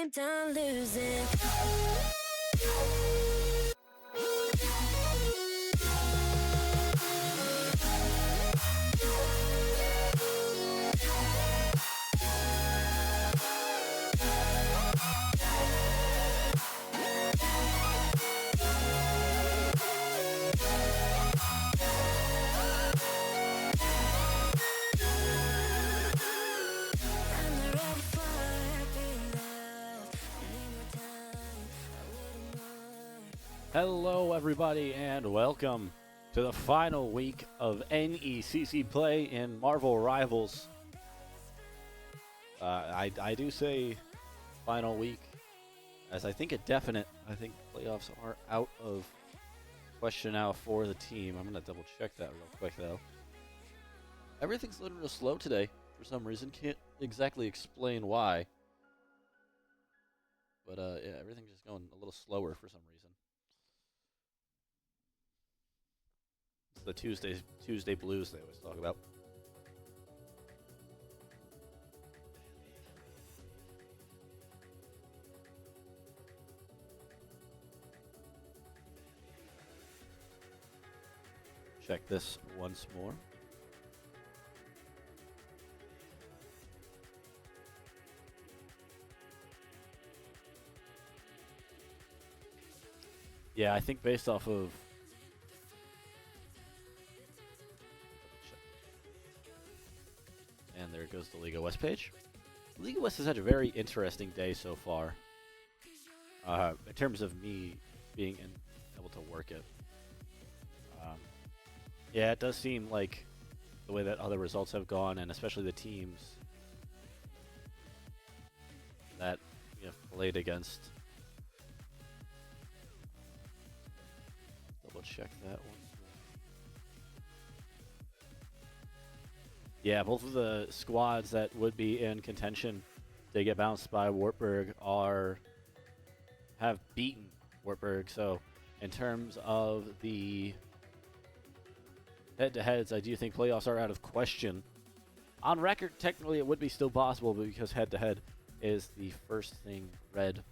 ain't done losing. Hello, everybody, and welcome to the final week of NECC play in Marvel Rivals. I do say final week, as I think I think playoffs are out of question now for the team. I'm going to double check that real quick, though. Everything's a little real slow today for some reason. Can't exactly explain why. But yeah, everything's just going a little slower for some reason. It's the Tuesday blues they always talk about. Check this once more. Yeah, I think based off of and there goes the Liga West page. Liga West has had a very interesting day so far. In terms of me being able to work it. Yeah, it does seem like the way that other results have gone, and especially the teams that we have played against. Double check that one. Yeah, both of the squads that would be in contention to get bounced by Wartburg have beaten Wartburg. So in terms of the head-to-heads, I do think playoffs are out of question. On record, technically it would be still possible, but because head-to-head is the first thing read.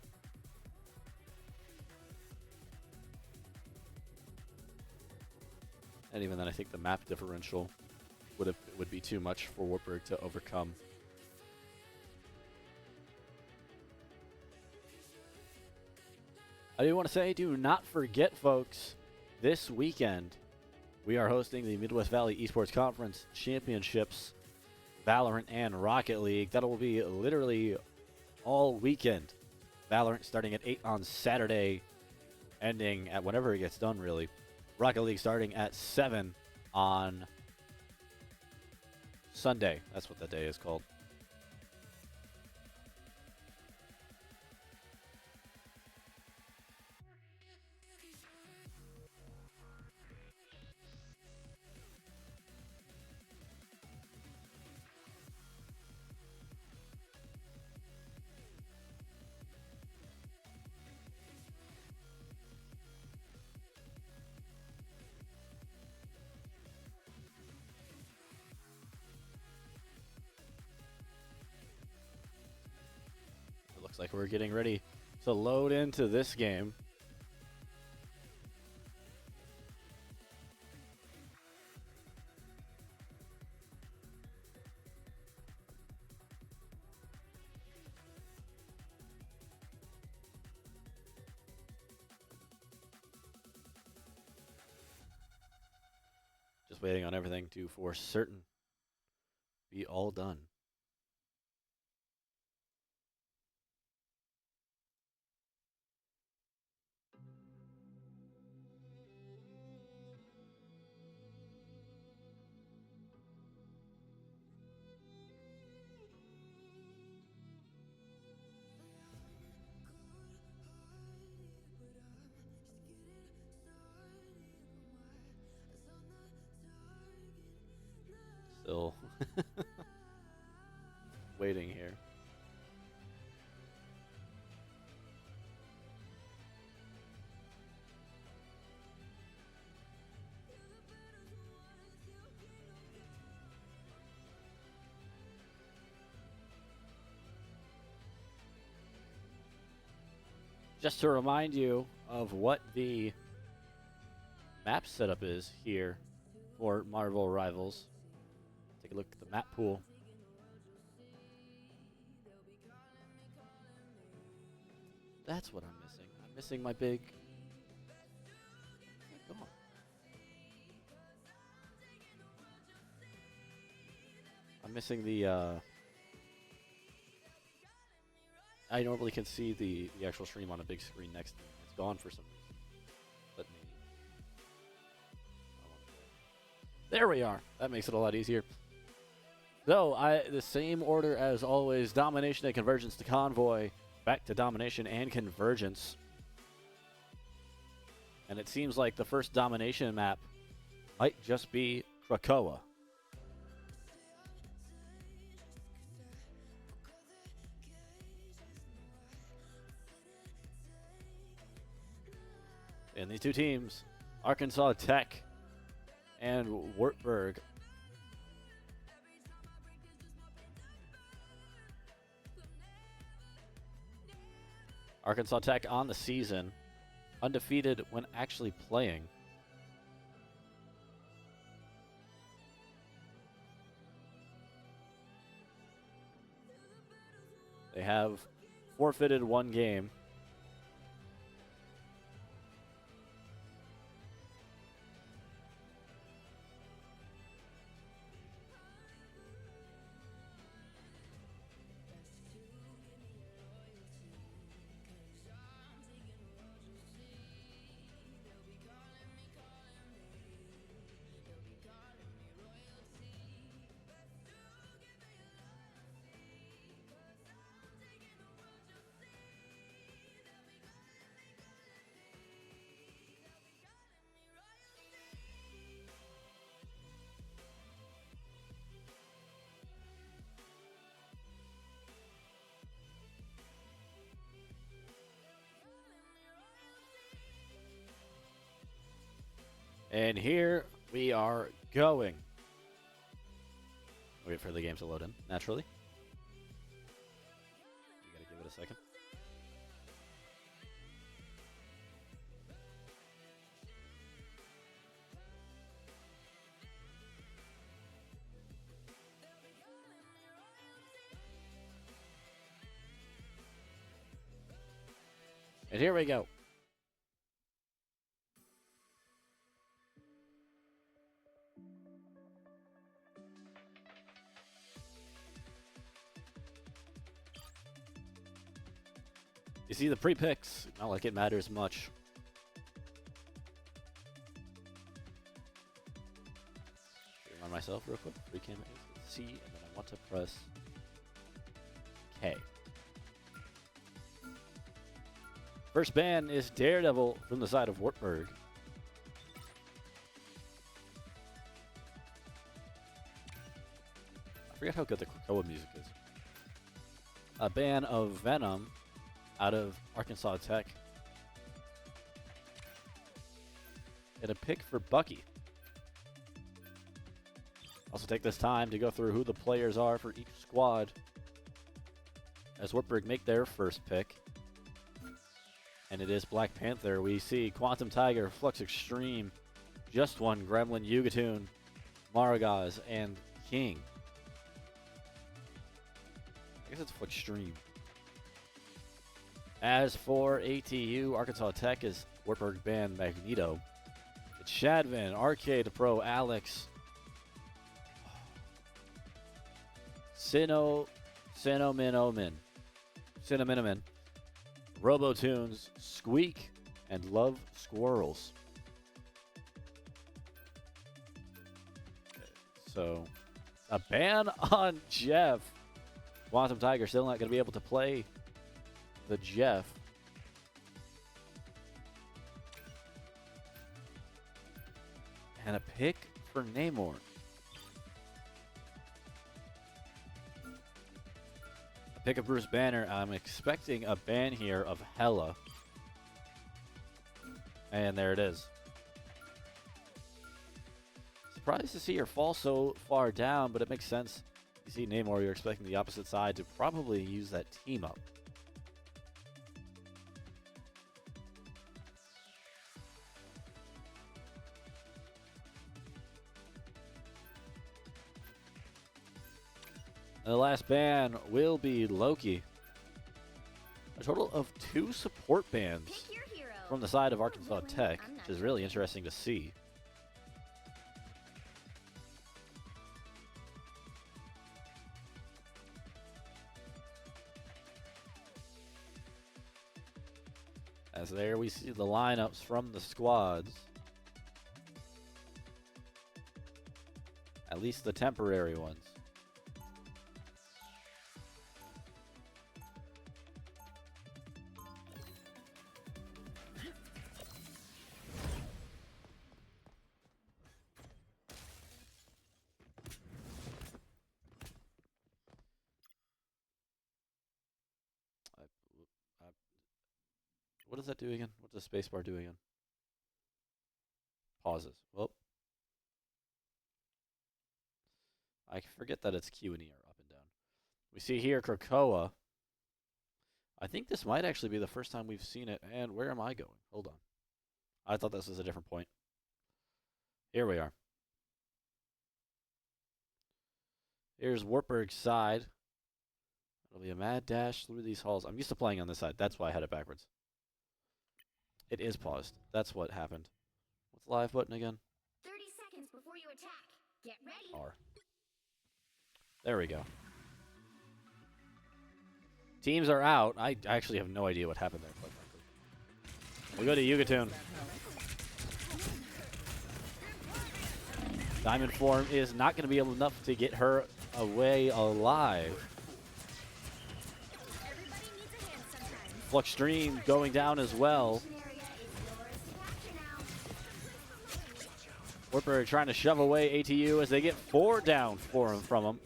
And even then, I think the map differential would be too much for Wartburg to overcome. I do want to say, do not forget, folks, this weekend we are hosting the Midwest Valley Esports Conference Championships, Valorant and Rocket League. That will be literally all weekend. Valorant starting at 8 on Saturday, ending at whenever it gets done, really. Rocket League starting at 7 on Sunday. That's what the day is called. Looks like we're getting ready to load into this game. Just waiting on everything to, for certain, be all done. Still waiting here. Just to remind you of what the map setup is here for Marvel Rivals. Take a look at the map pool. That's what I'm missing. I'm missing my big... Come on. I'm missing the... I normally can see the actual stream on a big screen next to me. It's gone for some reason. But maybe. There we are. That makes it a lot easier. So, the same order as always. Domination and Convergence to Convoy. Back to Domination and Convergence. And it seems like the first Domination map might just be Krakoa. And these two teams, Arkansas Tech and Wartburg. Arkansas Tech on the season, undefeated when actually playing. They have forfeited one game. And here we are going. Wait for the game to load in, naturally. You gotta give it a second. And here we go. You see the pre-picks, not like it matters much. Remind myself real quick. Free camera is C, and then I want to press K. First ban is Daredevil from the side of Wartburg. I forget how good the Krakoa music is. A ban of Venom out of Arkansas Tech. And a pick for Bucky. Also take this time to go through who the players are for each squad as Wartburg make their first pick. And it is Black Panther. We see Quantum Tiger, Flux Extreme, Just One, Gremlin, Yugatoon, Maragaz, and King. I guess it's Flux Extreme. As for ATU, Arkansas Tech is Wartburg band Magneto. It's Shadvin, Arcade Pro, Alex, Cinnaminomin, Robotunes, Squeak, and Love Squirrels. So, a ban on Jeff. Quantum Tiger still not going to be able to play the Jeff. And a pick for Namor. A pick of Bruce Banner. I'm expecting a ban here of Hela. And there it is. Surprised to see her fall so far down, but it makes sense. You see Namor, you're expecting the opposite side to probably use that team up. And the last ban will be Loki. A total of 2 support bans from the side of Arkansas Tech, which is really interesting to see. As there we see the lineups from the squads. At least the temporary ones. What does that do again? What does spacebar do again? Pauses. Well, I forget that it's Q and E are up and down. We see here Krakoa. I think this might actually be the first time we've seen it. And where am I going? Hold on. I thought this was a different point. Here we are. Here's Wartburg's side. It'll be a mad dash through these halls. I'm used to playing on this side. That's why I had it backwards. It is paused. That's what happened. What's the live button again? 30 seconds before you attack. Get ready. R. There we go. Teams are out. I actually have no idea what happened there, quite frankly. We go to Yugatoon. Diamond form is not going to be able enough to get her away alive. Flux Stream going down as well. Wartburg trying to shove away ATU as they get 4 down from him.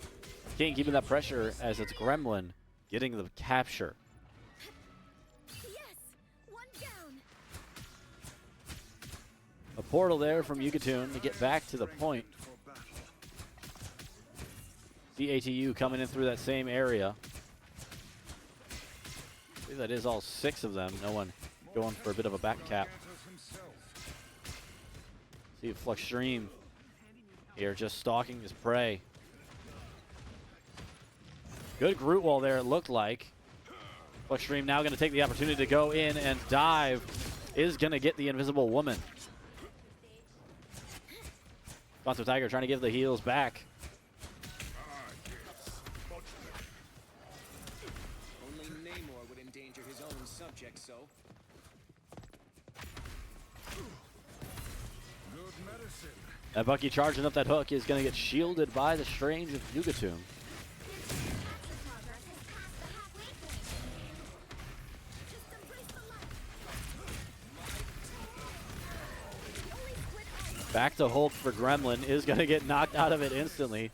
King keeping that pressure as it's Gremlin getting the capture. Yes, 1 down. A portal there from Yugatoon to get back to the point. See ATU coming in through that same area. I believe that is all 6 of them. No one going for a bit of a back cap. See Flux Stream here just stalking his prey. Good Groot wall there, it looked like. Flux Stream now going to take the opportunity to go in and dive. Is going to get the Invisible Woman. Sponsor Tiger trying to give the heals back. Only Namor would endanger his own subject, so. That Bucky charging up that hook is going to get shielded by the Strange of Yugatoon. Back to Hulk for Gremlin, is going to get knocked out of it instantly.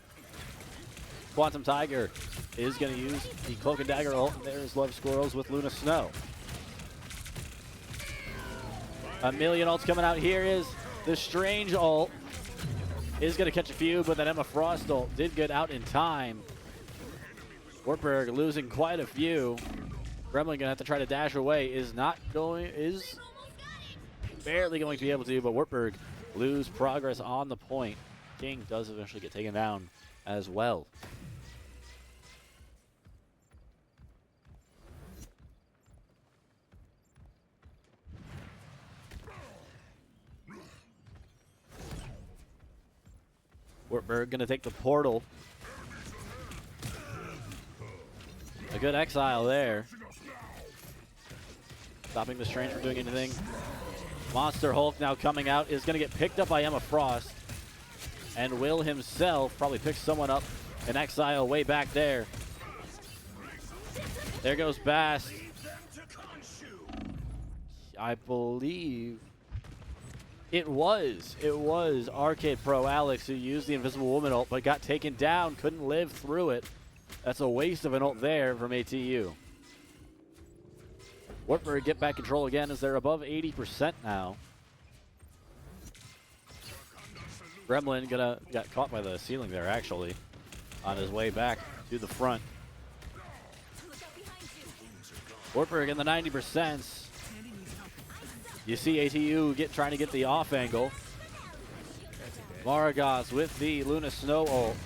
Quantum Tiger is going to use the Cloak and Dagger ult, and there's Love Squirrels with Luna Snow. A million ults coming out. Here is the Strange ult. Is going to catch a few, but that Emma Frost ult did get out in time. Wartburg losing quite a few. Gremlin going to have to try to dash away. Is barely going to be able to, but Wartburg lose progress on the point. King does eventually get taken down as well. Wartburg going to take the portal. A good exile there. Stopping the Strange from doing anything. Monster Hulk now coming out is going to get picked up by Emma Frost. And will himself probably pick someone up in exile way back there. There goes Bast. I believe it was Arcade Pro Alex who used the Invisible Woman ult but got taken down, couldn't live through it. That's a waste of an ult there from ATU. Wartburg get back control again as they're above 80% now. Gremlin got caught by the ceiling there actually on his way back to the front. Wartburg in the 90%. You see ATU trying to get the off angle. Maragos with the Luna Snow ult.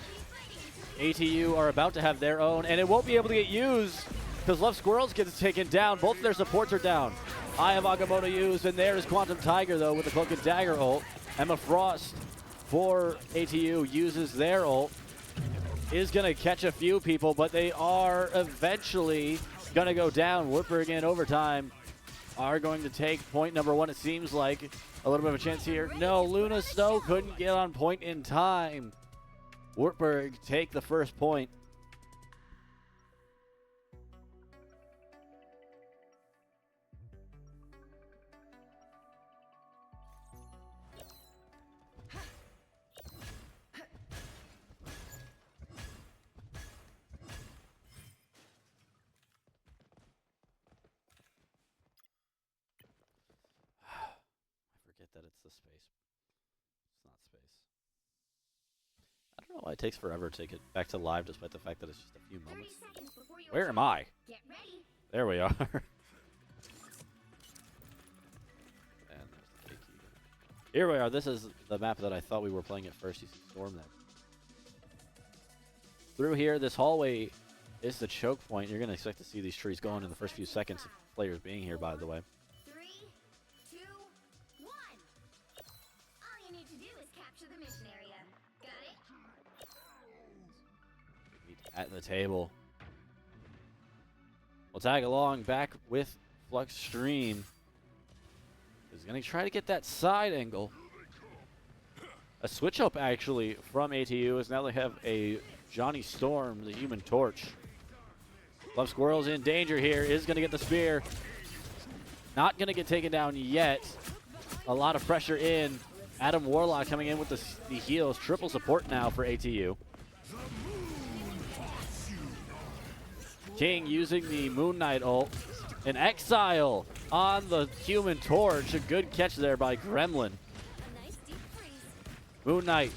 ATU are about to have their own, and it won't be able to get used because Love Squirrels gets taken down. Both of their supports are down. Eye of Agamotto used, and there is Quantum Tiger, though, with the Cloak and Dagger ult. Emma Frost for ATU uses their ult. Is going to catch a few people, but they are eventually going to go down. Wartburg in overtime are going to take point number one. It seems like a little bit of a chance here. No, Luna Snow couldn't get on point in time. Wartburg take the first point. That it's the space. It's not space. I don't know why it takes forever to get back to live despite the fact that it's just a few moments. Where am I? Get ready. There we are. And there's the cake. Here we are. This is the map that I thought we were playing at first. You see Storm there. Through here, this hallway is the choke point. You're going to expect to see these trees going in the first few seconds of players being here, by the way. At the table. We'll tag along back with Flux Stream. Is going to try to get that side angle. A switch up actually from ATU is now they have a Johnny Storm, the Human Torch. Love Squirrel's in danger here. Is going to get the spear. Not going to get taken down yet. A lot of pressure in. Adam Warlock coming in with the heals. Triple support now for ATU. King using the Moon Knight ult. An Exile on the Human Torch. A good catch there by Gremlin. Moon Knight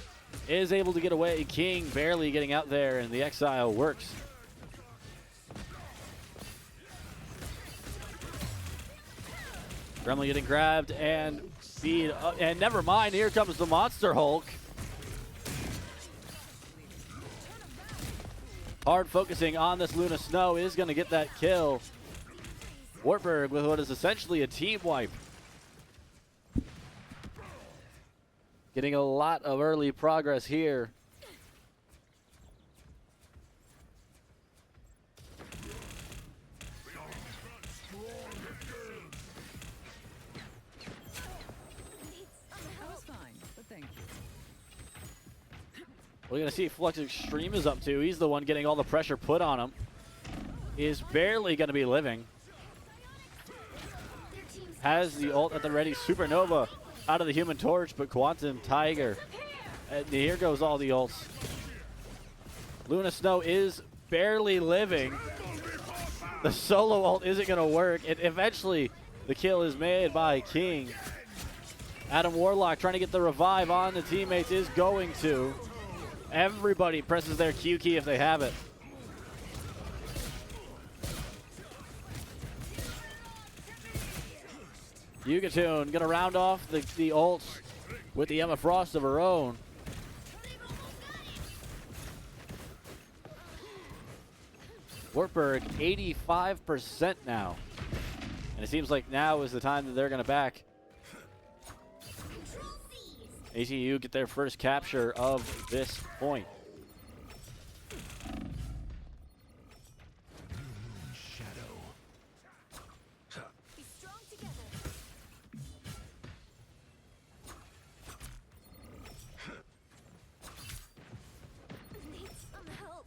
is able to get away. King barely getting out there, and the Exile works. Gremlin getting grabbed and speed. And never mind, here comes the Monster Hulk. Hard focusing on this Luna Snow is going to get that kill. Wartburg with what is essentially a team wipe. Getting a lot of early progress here. We're going to see Flux Extreme is up to. He's the one getting all the pressure put on him. Is barely going to be living. Has the ult at the ready. Supernova out of the Human Torch, but Quantum Tiger. And here goes all the ults. Luna Snow is barely living. The solo ult isn't going to work. And eventually, the kill is made by King. Adam Warlock trying to get the revive on the teammates is going to. Everybody presses their Q key if they have it. Yugatoon gonna round off the ults with the Emma Frost of her own. Wartburg 85% now. And it seems like now is the time that they're gonna back. ATU get their first capture of this point. Shadow. Be strong together. Need some help.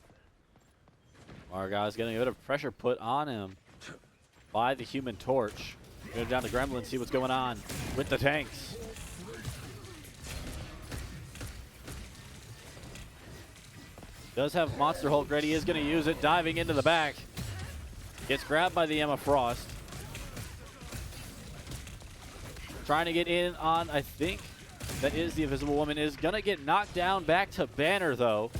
Margot's getting a bit of pressure put on him by the Human Torch. Go down to Gremlin, see what's going on with the tanks. Does have Monster Hulk ready, is going to use it, diving into the back. Gets grabbed by the Emma Frost. Trying to get in on, I think, that is the Invisible Woman, is going to get knocked down back to Banner, though.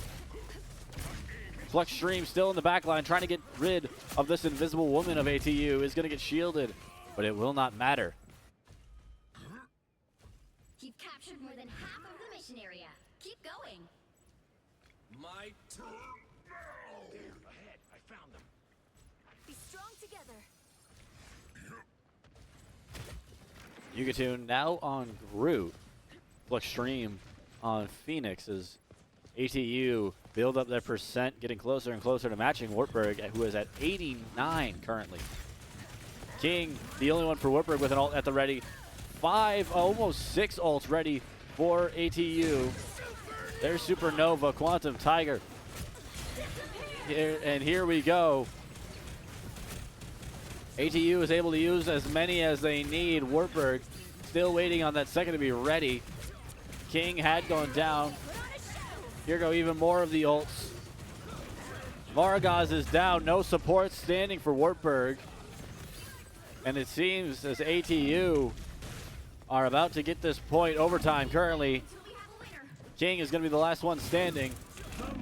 Flux Stream still in the back line, trying to get rid of this Invisible Woman of ATU, is going to get shielded, but it will not matter. You've captured more than half of the mission area. Keep going. My turn. Yugatun now on Groot. Flux Stream on Phoenix as ATU build up their percent, getting closer and closer to matching Wartburg, who is at 89 currently. King, the only one for Wartburg with an ult at the ready. 5, almost 6 ults ready for ATU. There's Supernova, Quantum Tiger. Here we go. ATU is able to use as many as they need. Wartburg still waiting on that second to be ready. King had gone down. Here go even more of the ults. Vargas is down. No support standing for Wartburg. And it seems as ATU are about to get this point overtime currently. King is going to be the last one standing.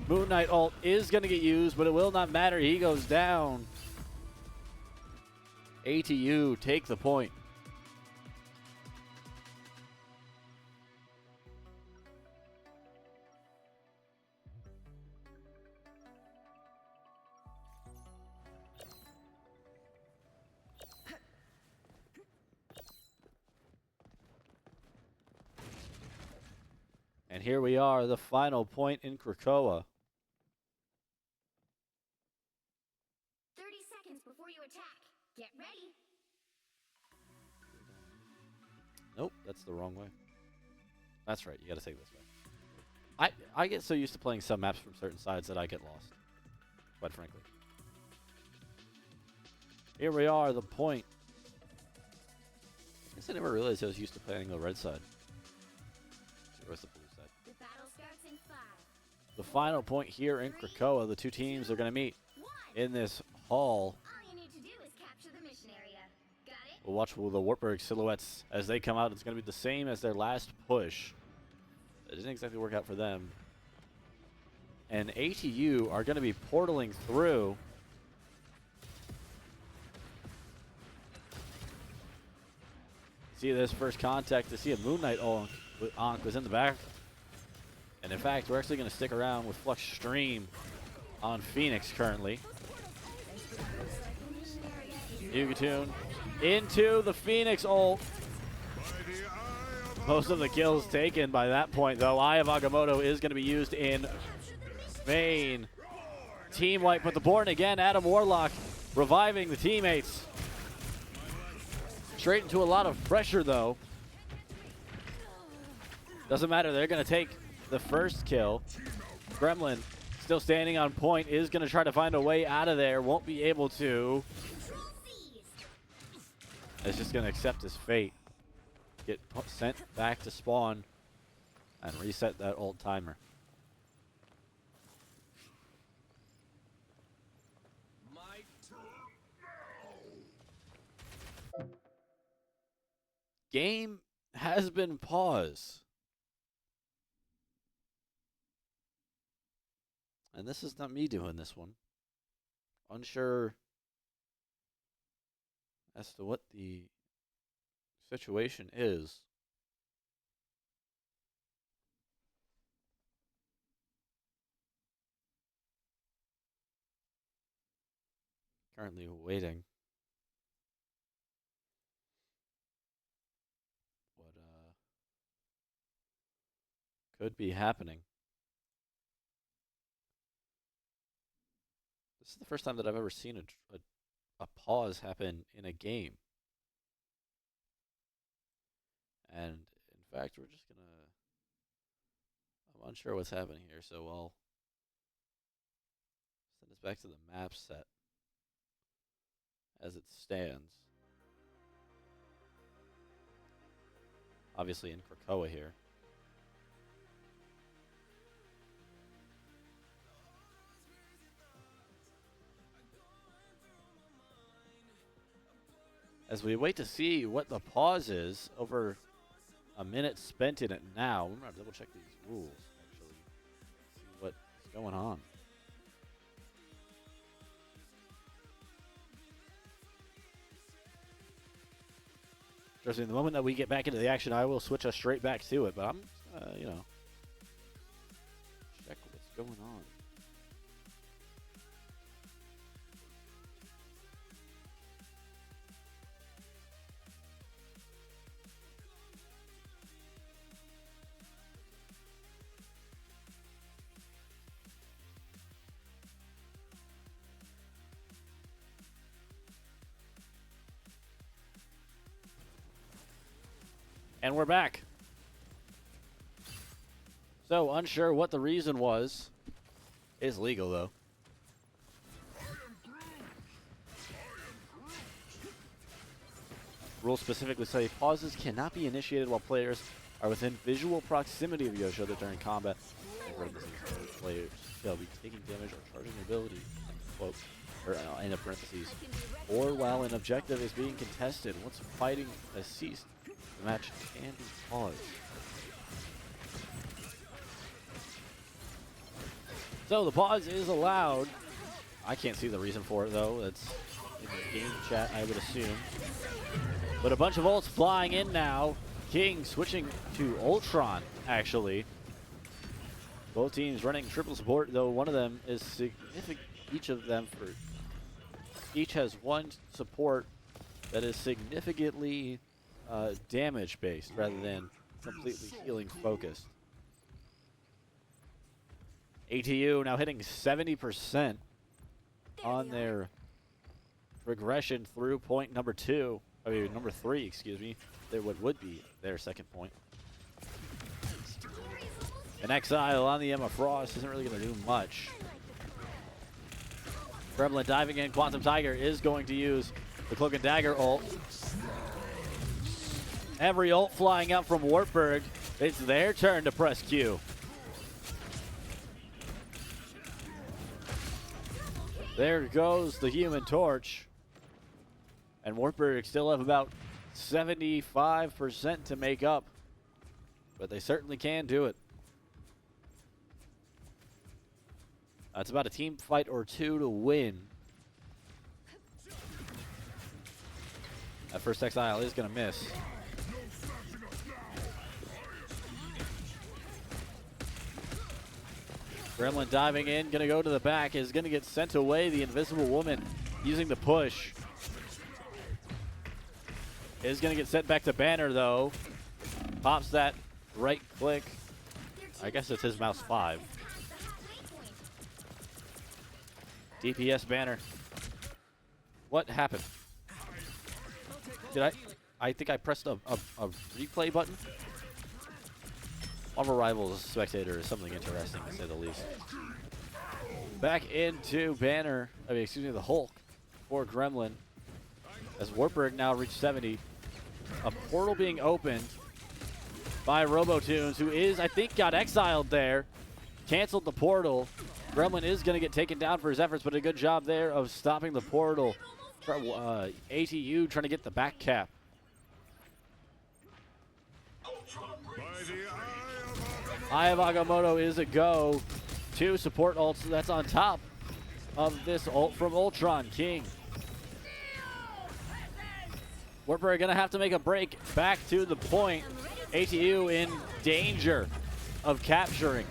Moon Knight ult is going to get used, but it will not matter. He goes down. ATU take the point. And here we are, the final point in Krakoa. 30 seconds before you attack. Get ready. Nope, that's the wrong way. That's right, you gotta take this way. I get so used to playing some maps from certain sides that I get lost, quite frankly. Here we are, the point. I guess I never realized I was used to playing the red side. Where's the blue side? The battle starts in 5. The final point here in Krakoa, the two teams are gonna meet 1. in this hall. All you need to do is capture the mission area. Got it? We'll watch the Wartburg silhouettes as they come out. It's going to be the same as their last push. It didn't exactly work out for them. And ATU are going to be portaling through. See this first contact to see a Moon Knight Ankh was in the back. And in fact, we're actually going to stick around with Flux Stream on Phoenix currently. Yugatun into the Phoenix ult. Most of the kills taken by that point, though. Eye of Agamotto is going to be used in vain. Team wipe, but the Born again, Adam Warlock reviving the teammates. Straight into a lot of pressure, though. Doesn't matter, they're going to take the first kill. Gremlin still standing on point, is going to try to find a way out of there. Won't be able to. Is just going to accept his fate. Get sent back to spawn and reset that old timer. Game has been paused. And this is not me doing this one. Unsure as to what the situation is. Currently waiting. What could be happening. This is the first time that I've ever seen a pause happen in a game. And in fact, we're just gonna, I'm unsure what's happening here, so I'll send us back to the map set as it stands. Obviously in Krakoa here. As we wait to see what the pause is, over a minute spent in it now. I'm going to double check these rules, actually. See what's going on. Trust me, the moment that we get back into the action, I will switch us straight back to it. But I'm, you know, check what's going on. And we're back. So, unsure what the reason was. It's legal, though. Rules specifically say pauses cannot be initiated while players are within visual proximity of each other during combat. Players shall be taking damage or charging ability, quote, or end of parentheses, or while an objective is being contested. Once fighting has ceased, the match can be paused. So the pause is allowed. I can't see the reason for it, though. That's in the game chat, I would assume. But a bunch of ults flying in now. King switching to Ultron, actually. Both teams running triple support, though one of them is significant. Each has one support that is significantly damage based rather than completely healing focused. ATU now hitting 70% on their regression through point number 2. I mean, number 3, excuse me. What would be their second point. An Exile on the Emma Frost isn't really going to do much. Gremlin diving in. Quantum Tiger is going to use the Cloak and Dagger ult. Every ult flying out from Wartburg. It's their turn to press Q. There goes the Human Torch. And Wartburg still have about 75% to make up. But they certainly can do it. It's about a team fight or two to win. That first Exile is going to miss. Gremlin diving in, going to go to the back, is going to get sent away. The Invisible Woman using the push. Is going to get sent back to Banner, though. Pops that right click. I guess it's his mouse 5. DPS Banner. What happened? Did I think I pressed a replay button? Marvel Rivals Spectator is something interesting, to say the least. Back into Banner. I mean, excuse me, the Hulk for Gremlin. As Wartburg now reached 70. A portal being opened by Robotunes, who is, I think, got exiled there. Canceled the portal. Gremlin is going to get taken down for his efforts, but a good job there of stopping the portal. ATU trying to get the back cap. Eye of Agamotto is a go. 2 support ults. That's on top of this ult from Ultron King. Wartburg going to have to make a break back to the point. ATU in danger of capturing.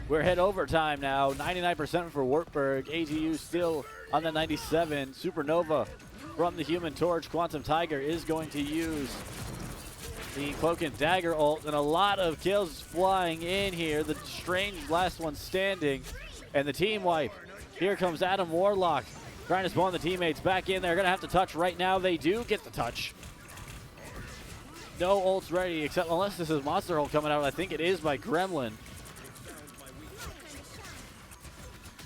We're hit overtime now. 99% for Wartburg. ATU still on the 97. Supernova from the Human Torch. Quantum Tiger is going to use the Cloak and Dagger ult. And a lot of kills flying in here. The Strange last one standing. And the team wipe. Here comes Adam Warlock trying to spawn the teammates back in. They're going to have to touch right now. They do get the touch. No ults ready, except unless this is Monster Ult coming out. I think it is by Gremlin.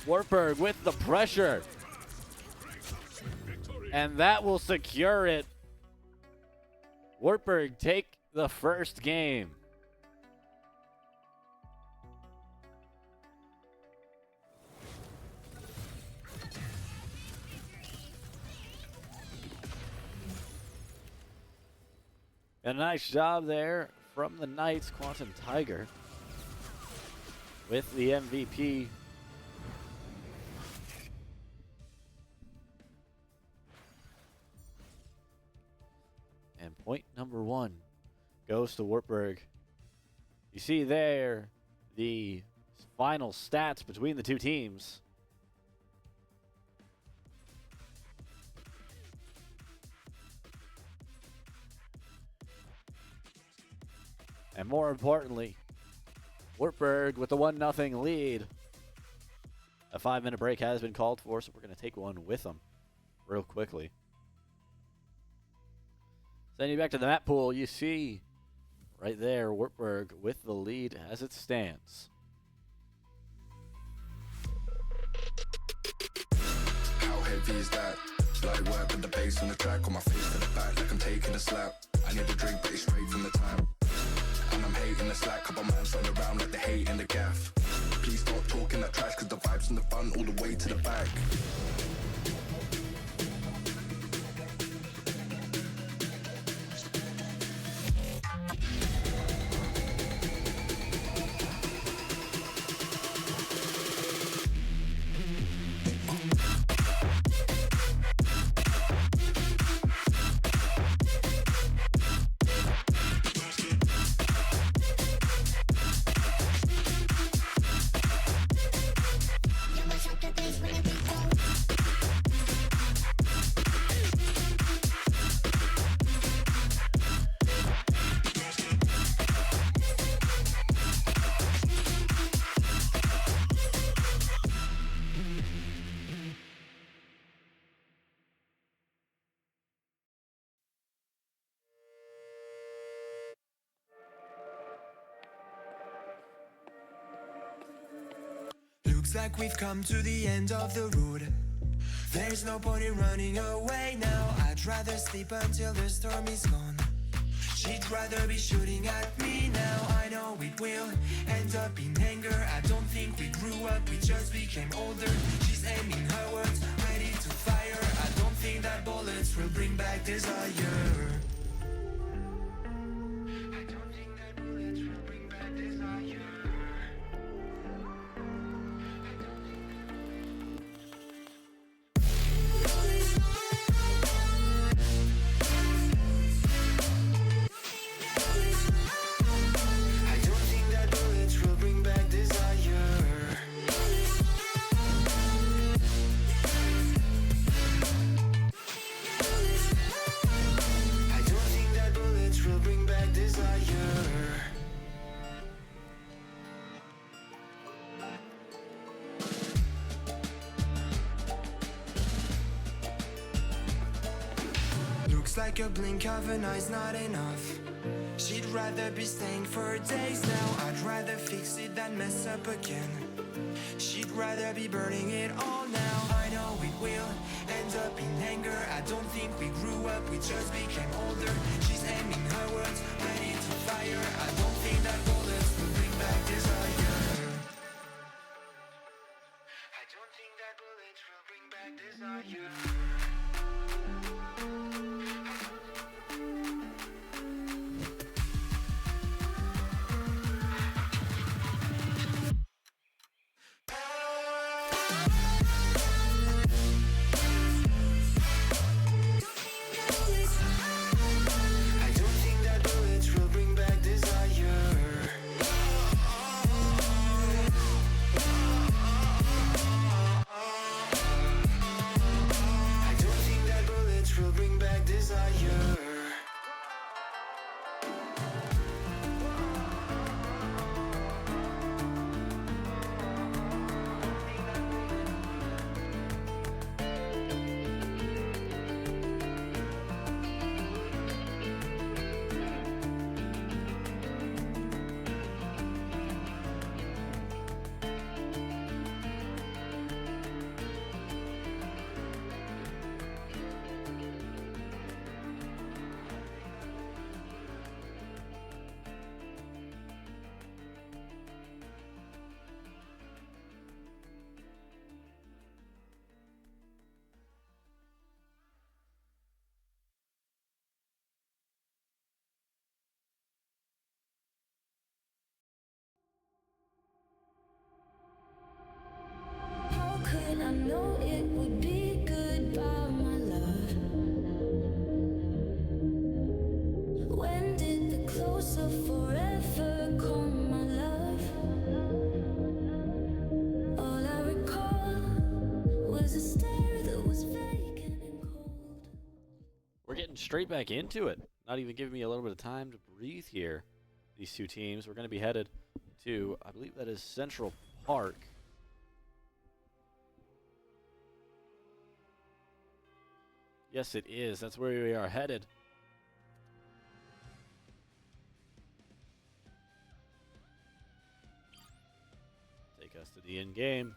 Wartburg with the pressure. And that will secure it. Wartburg take the first game. And a nice job there from the Knights. Quantum Tiger with the MVP. And point number 1 goes to Wartburg. You see there the final stats between the two teams. And more importantly, Wartburg with the 1-0 lead. A 5-minute break has been called for, so we're going to take one with them real quickly. Sending you back to the map pool, you see right there Wartburg with the lead as it stands. How heavy is that? Light work with the bass on the track, on my face to the back like I'm taking a slap. I need a drink, but it's straight from the tap. And I'm hating the slack, couple man run around like the hate in the gaff. Please stop talking that trash, cause the vibes in the front all the way to the back. Looks like we've come to the end of the road. There's no point in running away now. I'd rather sleep until the storm is gone. She'd rather be shooting at me now. I know it will end up in anger. I don't think we grew up, we just became older. She's aiming her words, ready to fire. I don't think that bullets will bring back desire. I don't think that bullets will bring back desire. Like a blink of an eye's not enough. She'd rather be staying for days now. I'd rather fix it than mess up again. She'd rather be burning it all now. I know it will end up in anger. I don't think we grew up, we just became older. She's aiming her words, ready to fire. I don't think that bullets will bring back desire. I don't think that bullets will bring back desire. Could I know it would be goodbye, my love? When did the close of forever come, my love? All I recall was a stare that was vacant and cold. We're getting straight back into it. Not even giving me a little bit of time to breathe here. These two teams. We're going to be headed to, I believe that is Central Park. Yes, it is. That's where we are headed. Custody in game.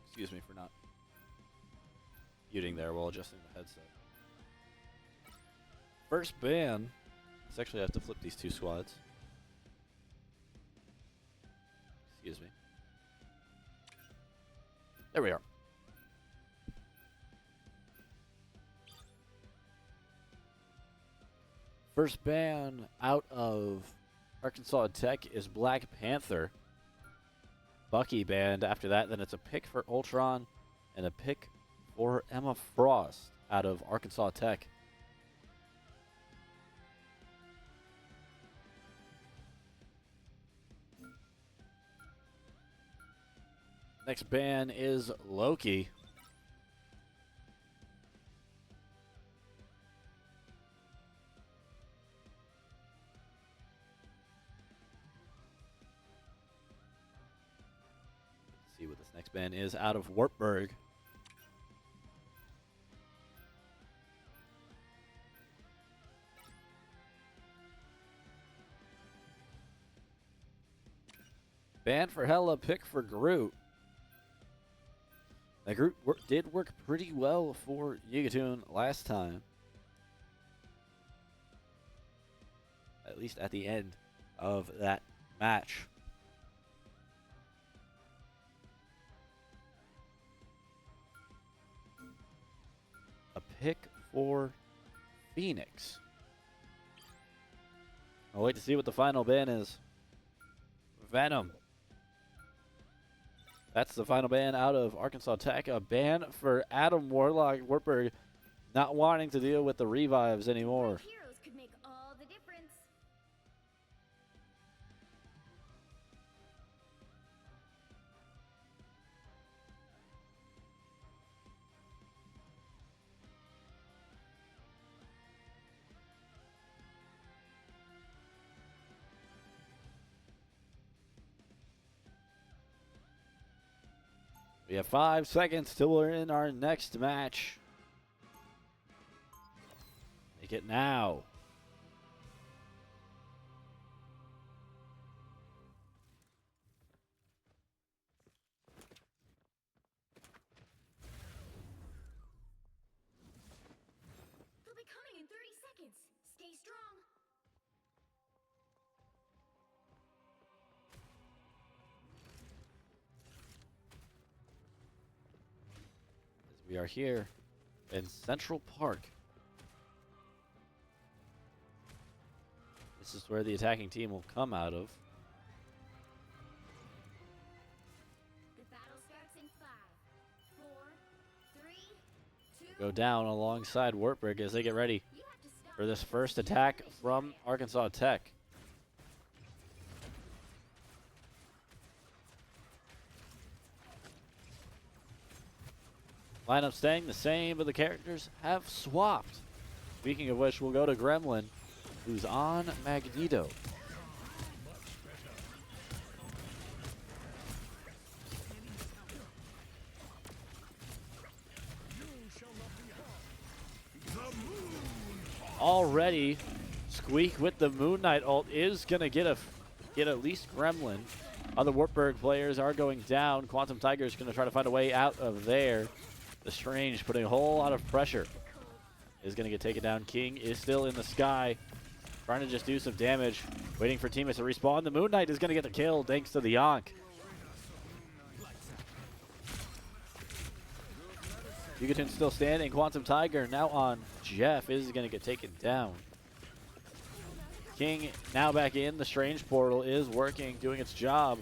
Excuse me for not muting there while adjusting the headset. First ban. Let's actually have to flip these two squads. Excuse me. There we are. First ban out of Arkansas Tech is Black Panther. Bucky banned after that. Then it's a pick for Ultron and a pick for Emma Frost out of Arkansas Tech. Next ban is Loki. Let's see what this next ban is out of Wartburg. Ban for Hela, pick for Groot. That Groot did work pretty well for Yigatoon last time. At least at the end of that match. A pick for Phoenix. I'll wait to see what the final ban is. Venom. That's the final ban out of Arkansas Tech. A ban for Adam Warlock. Wartburg not wanting to deal with the revives anymore. Heroes could make all the difference. We have 5 seconds till we're in our next match. Make it now. They'll be coming in 30 seconds. Stay strong. We are here in Central Park. This is where the attacking team will come out of. The battle starts in 5, 4, 3, 2. Go down alongside Wartburg as they get ready You have to stop for this first attack from Arkansas Tech. Lineup staying the same, but the characters have swapped. Speaking of which, we'll go to Gremlin, who's on Magneto. Already, Squeak with the Moon Knight ult is gonna get at least Gremlin. Other Wartburg players are going down. Quantum Tiger is gonna try to find a way out of there. The Strange putting a whole lot of pressure. Is going to get taken down. King is still in the sky. Trying to just do some damage. Waiting for teammates to respawn. The Moon Knight is going to get the kill thanks to the Yonk. Yugaton still standing. Quantum Tiger now on Jeff is going to get taken down. King now back in. The Strange portal is working, doing its job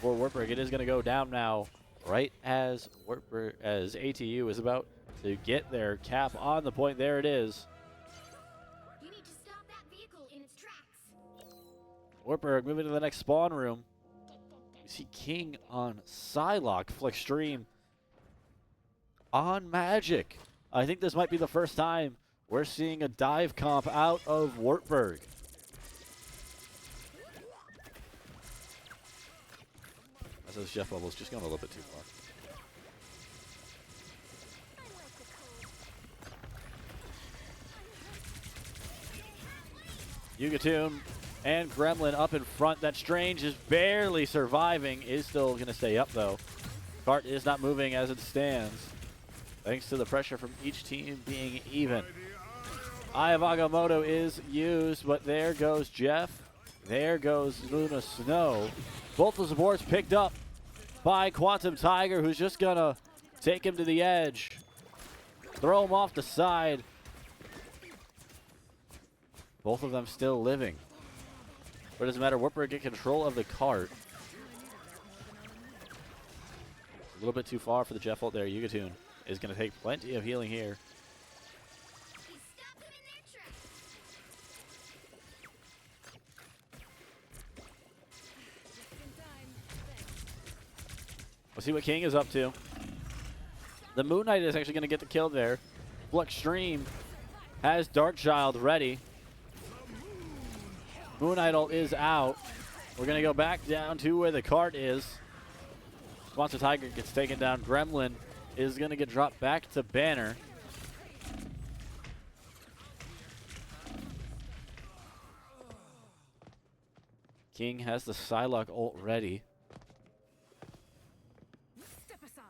for Wartburg. It is going to go down now. Right as ATU is about to get their cap on the point. There it is. You need to stop that vehicle in its tracks. Wartburg moving to the next spawn room. You see King on Psylocke. Flick Stream on Magic. I think this might be the first time we're seeing a dive comp out of Wartburg. As those Jeff bubbles just going a little bit too far. Yugatoon and Gremlin up in front. That Strange is barely surviving, is still going to stay up though. Cart is not moving as it stands, thanks to the pressure from each team being even. Eye of Agamotto is used, but there goes Jeff. There goes Luna Snow. Both the supports picked up by Quantum Tiger, who's just going to take him to the edge. Throw him off the side. Both of them still living. But it doesn't matter. Wartburg get control of the cart. A little bit too far for the Jeff ult there. Yugatoon is going to take plenty of healing here. We'll see what King is up to. The Moon Knight is actually going to get the kill there. Fluxstream has Darkchild ready. Moon Knight ult is out. We're going to go back down to where the cart is. Monster Tiger gets taken down. Gremlin is going to get dropped back to Banner. King has the Psylocke ult ready. Step aside.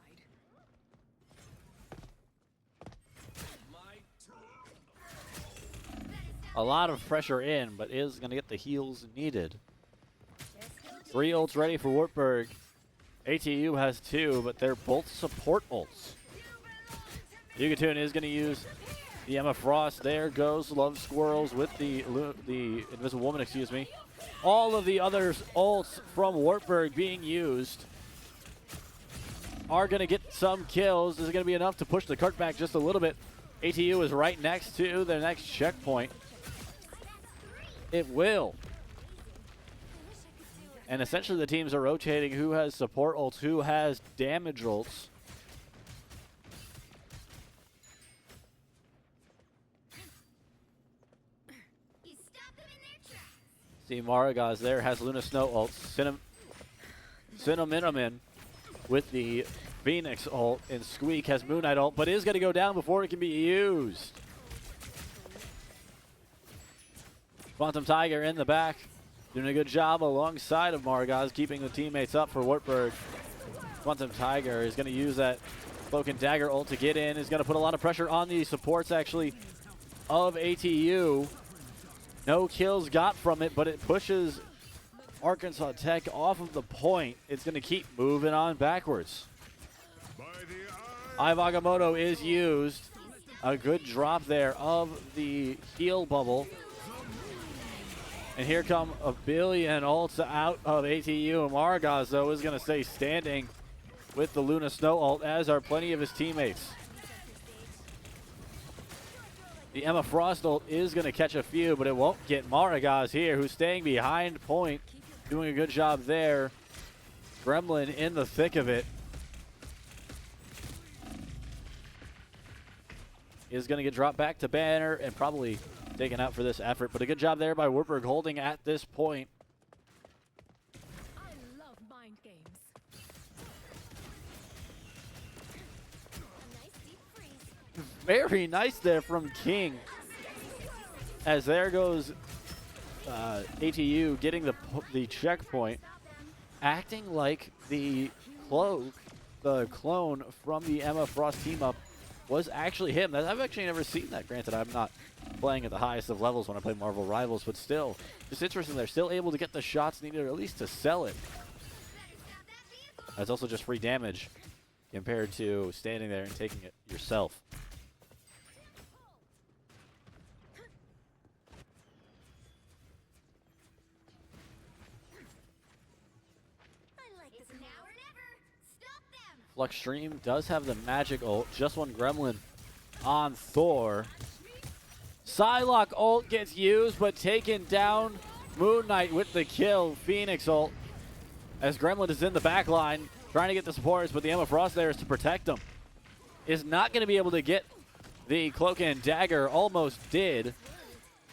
A lot of pressure in, but is going to get the heals needed. 3 ults ready for Wartburg. ATU has 2, but they're both support ults. Yugatoon is going to use the Emma Frost. There goes Love Squirrels with the Invisible Woman, excuse me. All of the other ults from Wartburg being used are going to get some kills. This is going to be enough to push the cart back just a little bit. ATU is right next to their next checkpoint. It will. And essentially the teams are rotating who has support ults, who has damage ults. See, Maragaz there has Luna Snow ults. Cinnamon with the Phoenix ult, and Squeak has Moon Knight ult, but is going to go down before it can be used. Quantum Tiger in the back, doing a good job alongside of Maragaz, keeping the teammates up for Wartburg. Quantum Tiger is going to use that Cloak and Dagger ult to get in. Is going to put a lot of pressure on the supports, actually, of ATU. No kills got from it, but it pushes Arkansas Tech off of the point. It's going to keep moving on backwards. Eye of Agamotto is used. A good drop there of the heal bubble. And here come a billion ults out of ATU. And Maragaz, though, is going to stay standing with the Luna Snow ult, as are plenty of his teammates. The Emma Frost ult is going to catch a few, but it won't get Maragaz here, who's staying behind point, doing a good job there. Gremlin in the thick of it is going to get dropped back to Banner and probably taken out for this effort, but a good job there by Wartburg holding at this point. I love mind games. A nice deep freeze. Very nice there from King. As there goes ATU getting the checkpoint, acting like the clone from the Emma Frost team up was actually him. I've actually never seen that. Granted, I'm not playing at the highest of levels when I play Marvel Rivals, but still, just interesting. They're still able to get the shots needed, or at least to sell it. That's also just free damage compared to standing there and taking it yourself. I like this now or never. Stop them. Fluxstream does have the magic ult. Just one Gremlin on Thor. Psylocke ult gets used, but taken down. Moon Knight with the kill. Phoenix ult, as Gremlin is in the back line, trying to get the supporters, but the Emma Frost there is to protect them. Is not going to be able to get the Cloak and Dagger. Almost did.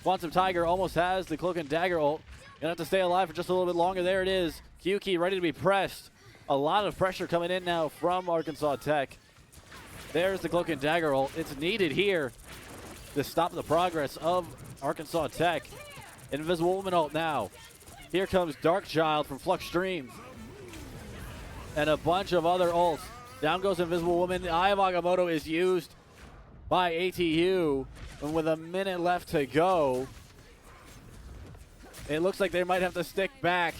Quantum Tiger almost has the Cloak and Dagger ult. Gonna have to stay alive for just a little bit longer. There it is. Q-Key ready to be pressed. A lot of pressure coming in now from Arkansas Tech. There's the Cloak and Dagger ult. It's needed here to stop the progress of Arkansas Tech. Invisible Woman ult now. Here comes Dark Child from Flux Stream. And a bunch of other ults. Down goes Invisible Woman. The Eye of Agamotto is used by ATU. And with a minute left to go, it looks like they might have to stick back.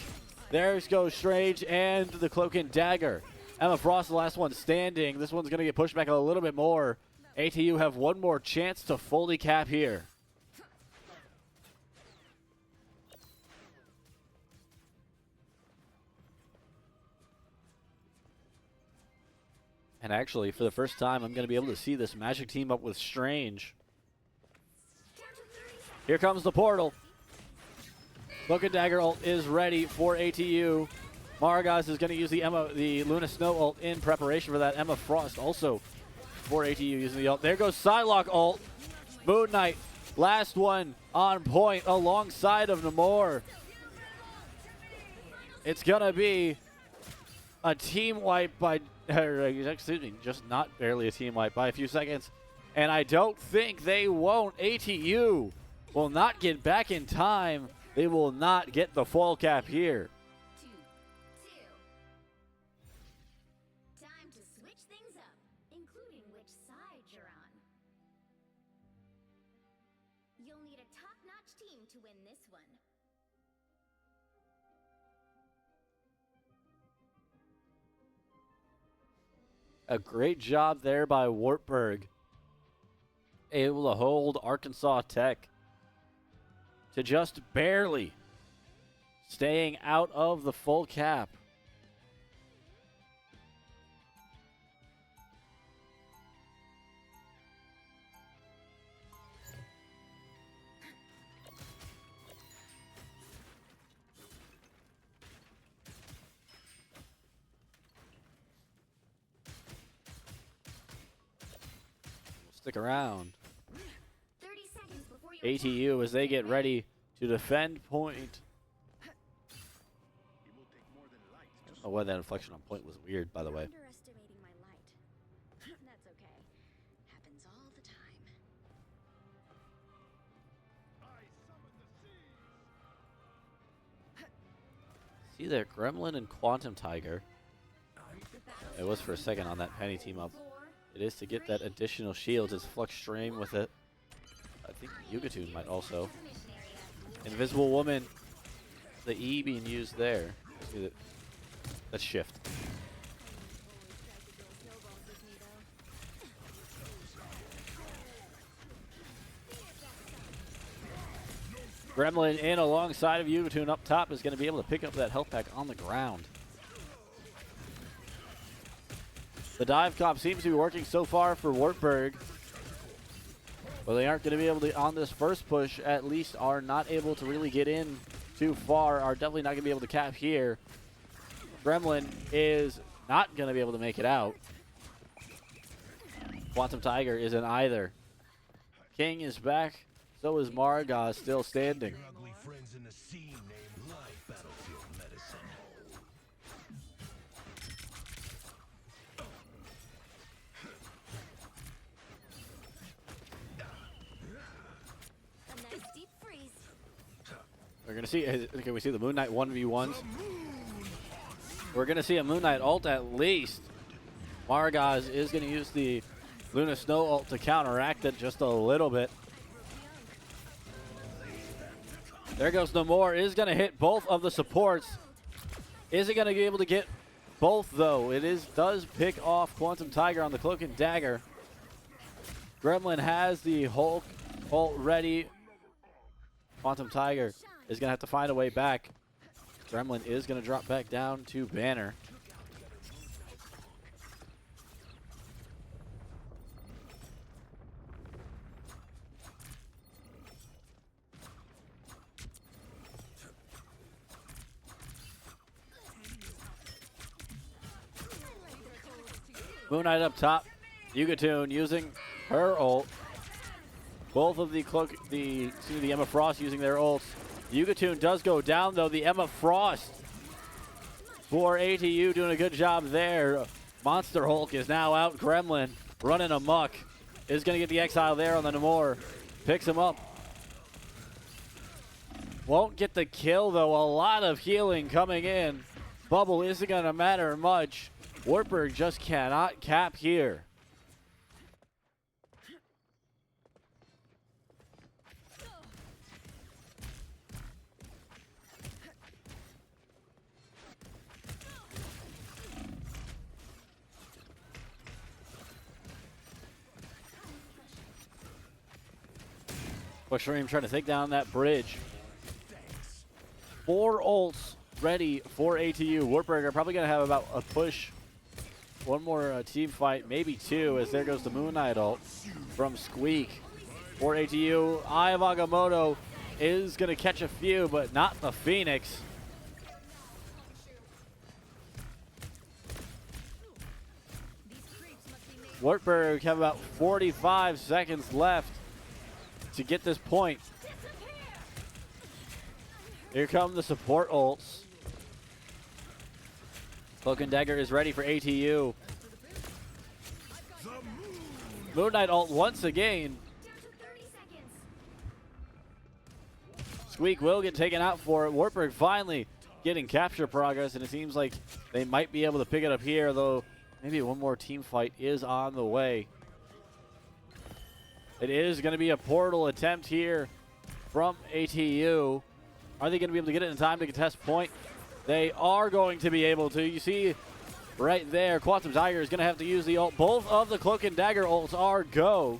There goes Strange and the Cloak and Dagger. Emma Frost, the last one standing. This one's going to get pushed back a little bit more. ATU have one more chance to fully cap here. And actually, for the first time, I'm going to be able to see this Magic team up with Strange. Here comes the portal. Cloak and Dagger ult is ready for ATU. Maragaz is going to use the Luna Snow ult in preparation for that. Emma Frost also for ATU using the ult. There goes Psylocke ult. Moon Knight, last one on point alongside of Namor. It's going to be a team wipe by, excuse me, just not barely a team wipe by a few seconds. And I don't think they won't. ATU will not get back in time. They will not get the full cap here. 2-2. Time to switch things up, including which side you're on. You'll need a top-notch team to win this one. A great job there by Wartburg. Able to hold Arkansas Tech to just barely staying out of the full cap. Stick around. 30 seconds before you ATU as they get ready to defend point. Oh, well, that inflection on point was weird, by the way. Underestimating my light. That's okay. Happens all the time. See there, Gremlin and Quantum Tiger. It was for a second on that Penny team up. It is to get that additional shield as Flux Stream with it. I think Yugatun might also. Invisible Woman, the E being used there. Let's shift. Gremlin in alongside of Yugatun up top is going to be able to pick up that health pack on the ground. The dive comp seems to be working so far for Wartburg. But they aren't going to be able to, on this first push, at least are not able to really get in too far, are definitely not going to be able to cap here. Gremlin is not going to be able to make it out. Quantum Tiger isn't either. King is back, so is Maragaz still standing. Ugly friends in the scene named Live Battlefield Medicine. a nice deep freeze. We're going to see, can we see the Moon Knight 1v1s? We're going to see a Moon Knight ult at least. Maragaz is going to use the Luna Snow ult to counteract it just a little bit. There goes Namor, is going to hit both of the supports. Is it going to be able to get both though? It does pick off Quantum Tiger on the Cloak and Dagger. Gremlin has the Hulk ult ready. Quantum Tiger is going to have to find a way back. Gremlin is going to drop back down to Banner. Moon Knight up top. Yugatun using her ult. Both of the Emma Frost using their ults. Yugatun does go down though. The Emma Frost for ATU doing a good job there. Monster Hulk is now out. Gremlin running amok. Is going to get the exile there on the Namor. Picks him up. Won't get the kill, though. A lot of healing coming in. Bubble isn't going to matter much. Wartburg just cannot cap here. Bushream trying to take down that bridge. 4 ults ready for ATU. Wartburg are probably going to have about a push. One more team fight, maybe 2, as there goes the Moon Knight ult from Squeak. For ATU, Eye of Agamotto is going to catch a few, but not the Phoenix. Wartburg have about 45 seconds left to get this point. Here come the support ults. Cloak and Dagger is ready for ATU. Moon Knight ult once again. Squeak will get taken out for it. Wartburg finally getting capture progress, and it seems like they might be able to pick it up here, though maybe one more team fight is on the way. It is going to be a portal attempt here from ATU. Are they going to be able to get it in time to contest point? They are going to be able to. You see right there, Quantum Tiger is going to have to use the ult. Both of the Cloak and Dagger ults are go.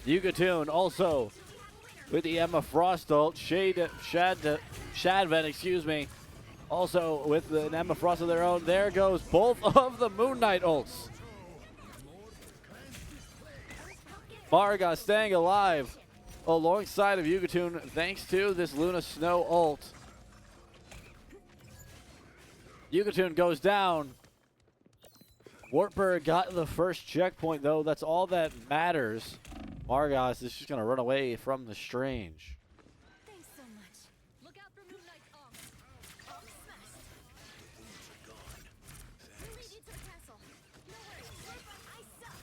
Yugatoon also with the Emma Frost ult. Shadven, excuse me, also with an Emma Frost of their own. There goes both of the Moon Knight ults. Marga staying alive alongside of Yugatoon thanks to this Luna Snow ult. Yugatoon goes down. Wartburg got the first checkpoint, though. That's all that matters. Margas is just going to run away from the Strange. Thanks so much. Look out for Moonlight Ong. Ong smashed. We'll lead you to the castle. No worries. I suck.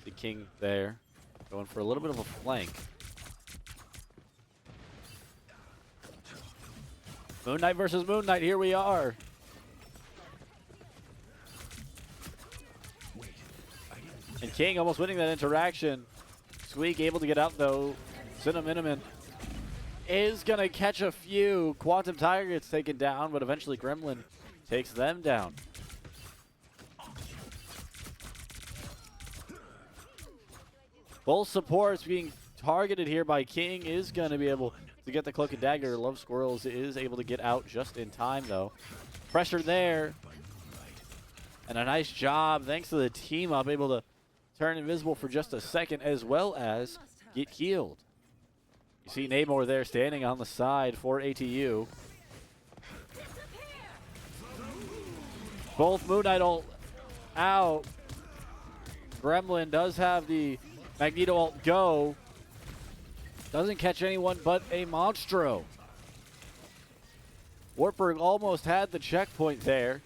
The King there, going for a little bit of a flank. Moon Knight versus Moon Knight, here we are. And King almost winning that interaction. Squeak able to get out though. Cinnamon is gonna catch a few. Quantum Tiger gets taken down, but eventually Gremlin takes them down. Both supports being targeted here by King is gonna be able to get the Cloak and Dagger. Love Squirrels is able to get out just in time, though. Pressure there. And a nice job, thanks to the team up, able to turn invisible for just a second, as well as get healed. You see Namor there standing on the side for ATU. Both Moon Knight ult out. Gremlin does have the Magneto ult go. Doesn't catch anyone but a Monstro. Wartburg almost had the checkpoint there,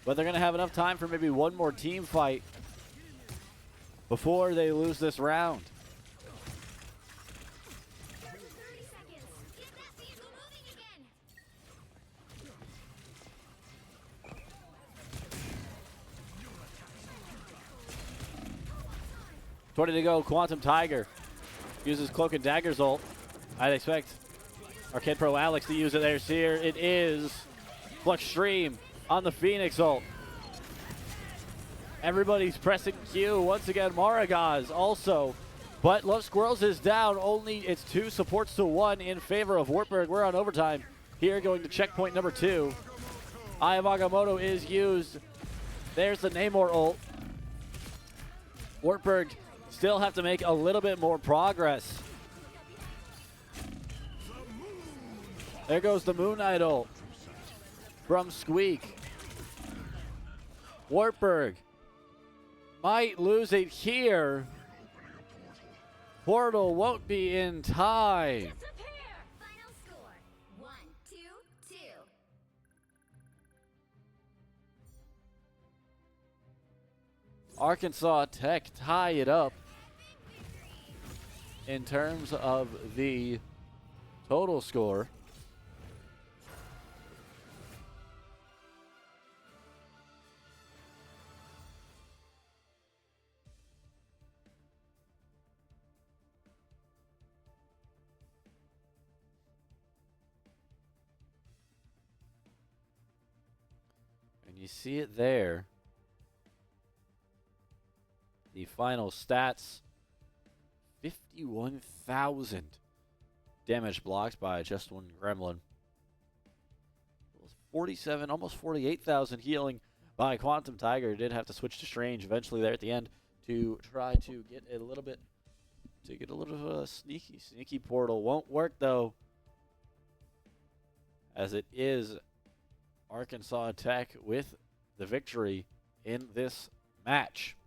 but they're going to have enough time for maybe one more team fight before they lose this round. 30 seconds. Get that vehicle moving again. 20 to go. Quantum Tiger uses Cloak and Dagger's ult. I'd expect Arcade Pro Alex to use it there. Here it is. Flux Stream on the Phoenix ult. Everybody's pressing Q. Once again, Maragaz also. But Love Squirrels is down. Only it's 2 supports to 1 in favor of Wartburg. We're on overtime. Here going to checkpoint number 2. Eye of Agamotto is used. There's the Namor ult. Wartburg still have to make a little bit more progress. There goes the Moon Knight ult from Squeak. Wartburg might lose it here. Portal won't be in time. Final score 1-2-2. Arkansas Tech tie it up in terms of the total score. And you see it there. The final stats, 51,000 damage blocked by just one gremlin. It was 47, almost 48,000 healing by Quantum Tiger. Did have to switch to Strange eventually there at the end to try to get a little bit, sneaky portal. Won't work though, as it is Arkansas Tech with the victory in this match.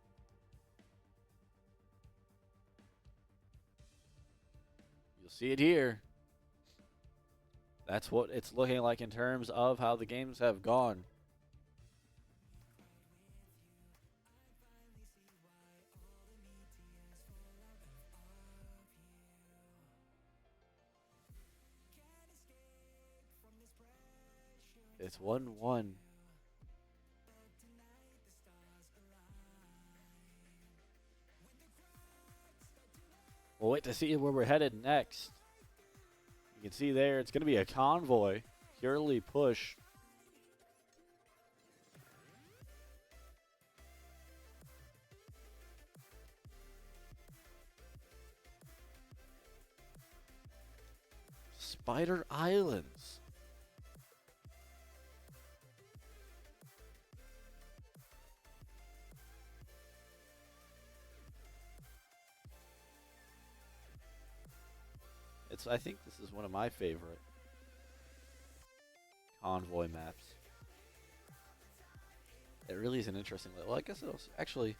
You'll see it here. That's what it's looking like in terms of how the games have gone. It's 1-1. We'll wait to see where we're headed next. You can see there, it's going to be a convoy, purely push. Spider Islands. I think this is one of my favorite convoy maps. It really is an interesting. Well, I guess it'll actually.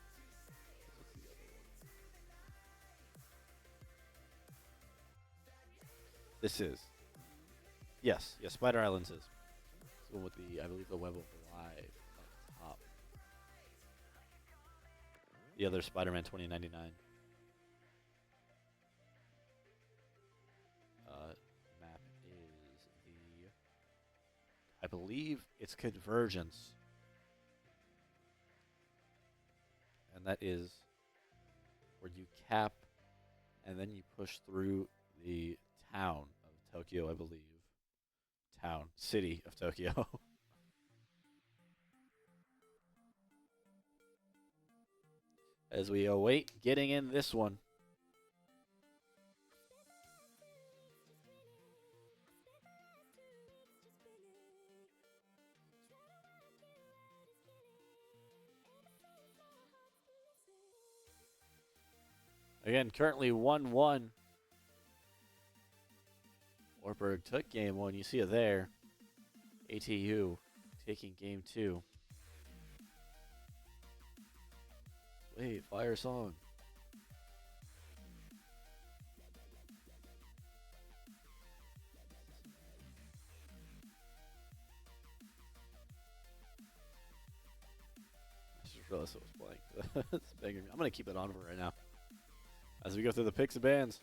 This is. Yes, Spider Islands is. It's the one with the, I believe, the web of life on top. The other Spider-Man 2099. Map is the, I believe it's Convergence. And that is where you cap and then you push through the town of Tokyo, I believe. City of Tokyo. As we await getting in this one. Again, currently 1-1. Wartburg took game one. You see it there. ATU taking game two. Wait, fire song. I just realized it was playing. It's begging me. I'm going to keep it on for right now as we go through the picks and bans.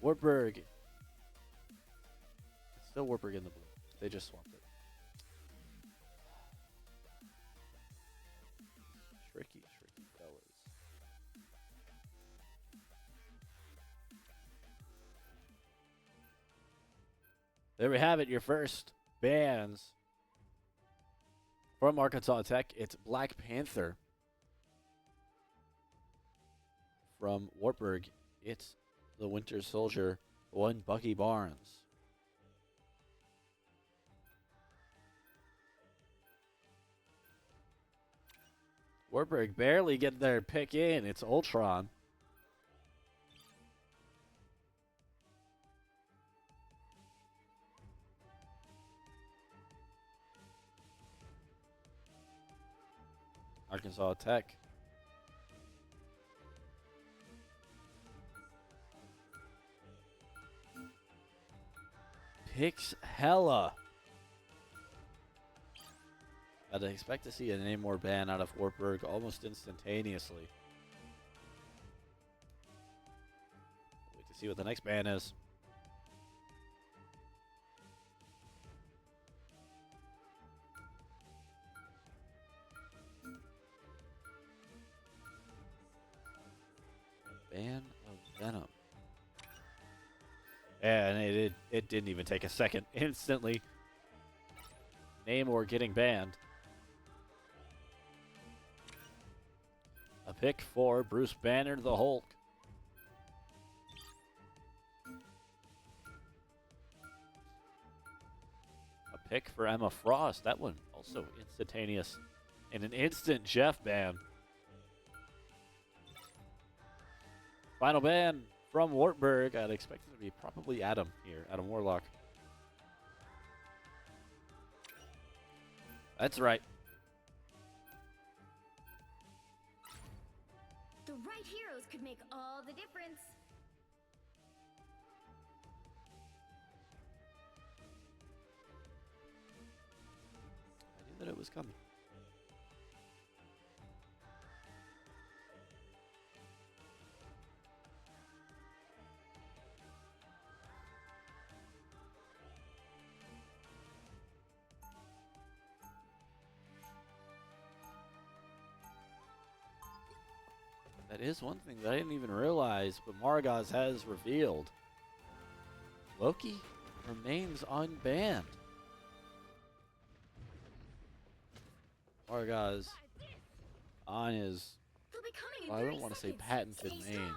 Wartburg. It's still Wartburg in the blue. They just swapped it. Tricky fellas. There we have it, your first bans from Arkansas Tech. It's Black Panther. From Wartburg, it's the Winter Soldier, one Bucky Barnes. Wartburg barely getting their pick in. It's Ultron. Arkansas Tech. picks Hella. I'd expect to see a Namor ban out of Wartburg almost instantaneously. Wait to see what the next ban is. Ban of Venom. And it didn't even take a second. Instantly, Namor getting banned. A pick for Bruce Banner the Hulk. A pick for Emma Frost. That one also instantaneous. And an instant Jeff ban. Final ban from Wartburg. I'd expect it to be probably Adam here. Adam Warlock. That's right. The right heroes could make all the difference. I knew that it was coming. That is one thing that I didn't even realize, but Maragaz has revealed. Loki remains unbanned. Maragaz on his, They'll be coming in well, I 30 don't want to say seconds. patented Stay name. strong.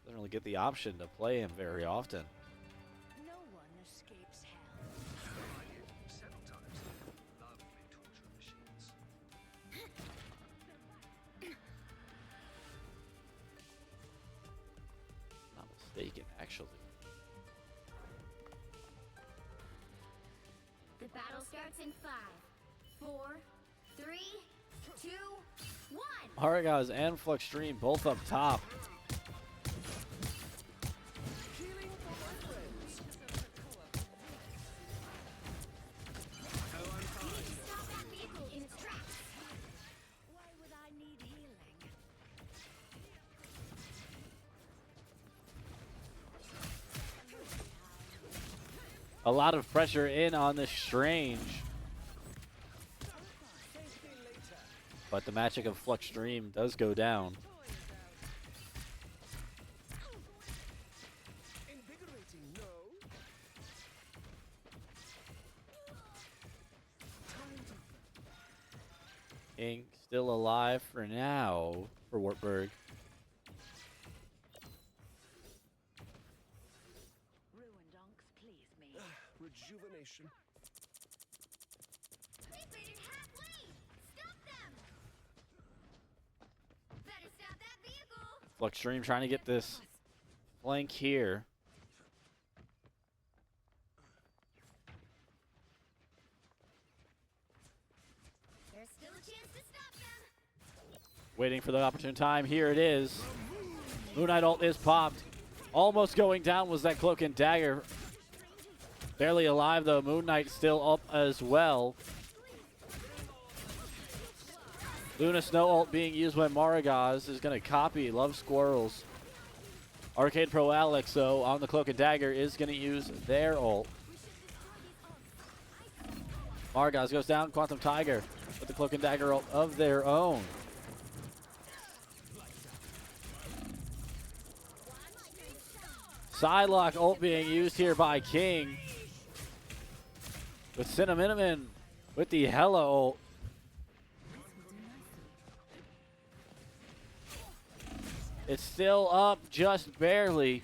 Doesn't really get the option to play him very often. No one escapes hell. Several times. Lovely torture machines. Not mistaken, actually. The battle starts in 5, 4, 3, 2, 1. Maragaz and Fluxstream both up top. Stop that vehicle in its tracks. Why would I need healing? A lot of pressure in on this Strange. But the magic of Fluxstream does go down. Invigorating, no? Ink still alive for now for Wartburg. Ruined unks please me. Rejuvenation. They've made it halfway. Stop them. Better stop that vehicle. Fluxstream trying to get this flank here. There's still a chance to stop them. Waiting for the opportune time. Here it is. Moon Knight ult is popped. Almost going down was that Cloak and Dagger. Barely alive though. Moon Knight still up as well. Luna Snow ult being used by Maragaz is going to copy Love Squirrels. Arcade Pro Alex, though, on the Cloak and Dagger is going to use their ult. Maragaz goes down. Quantum Tiger with the Cloak and Dagger ult of their own. Psylocke ult being used here by King. With Cinnamon with the Hella ult. It's still up just barely.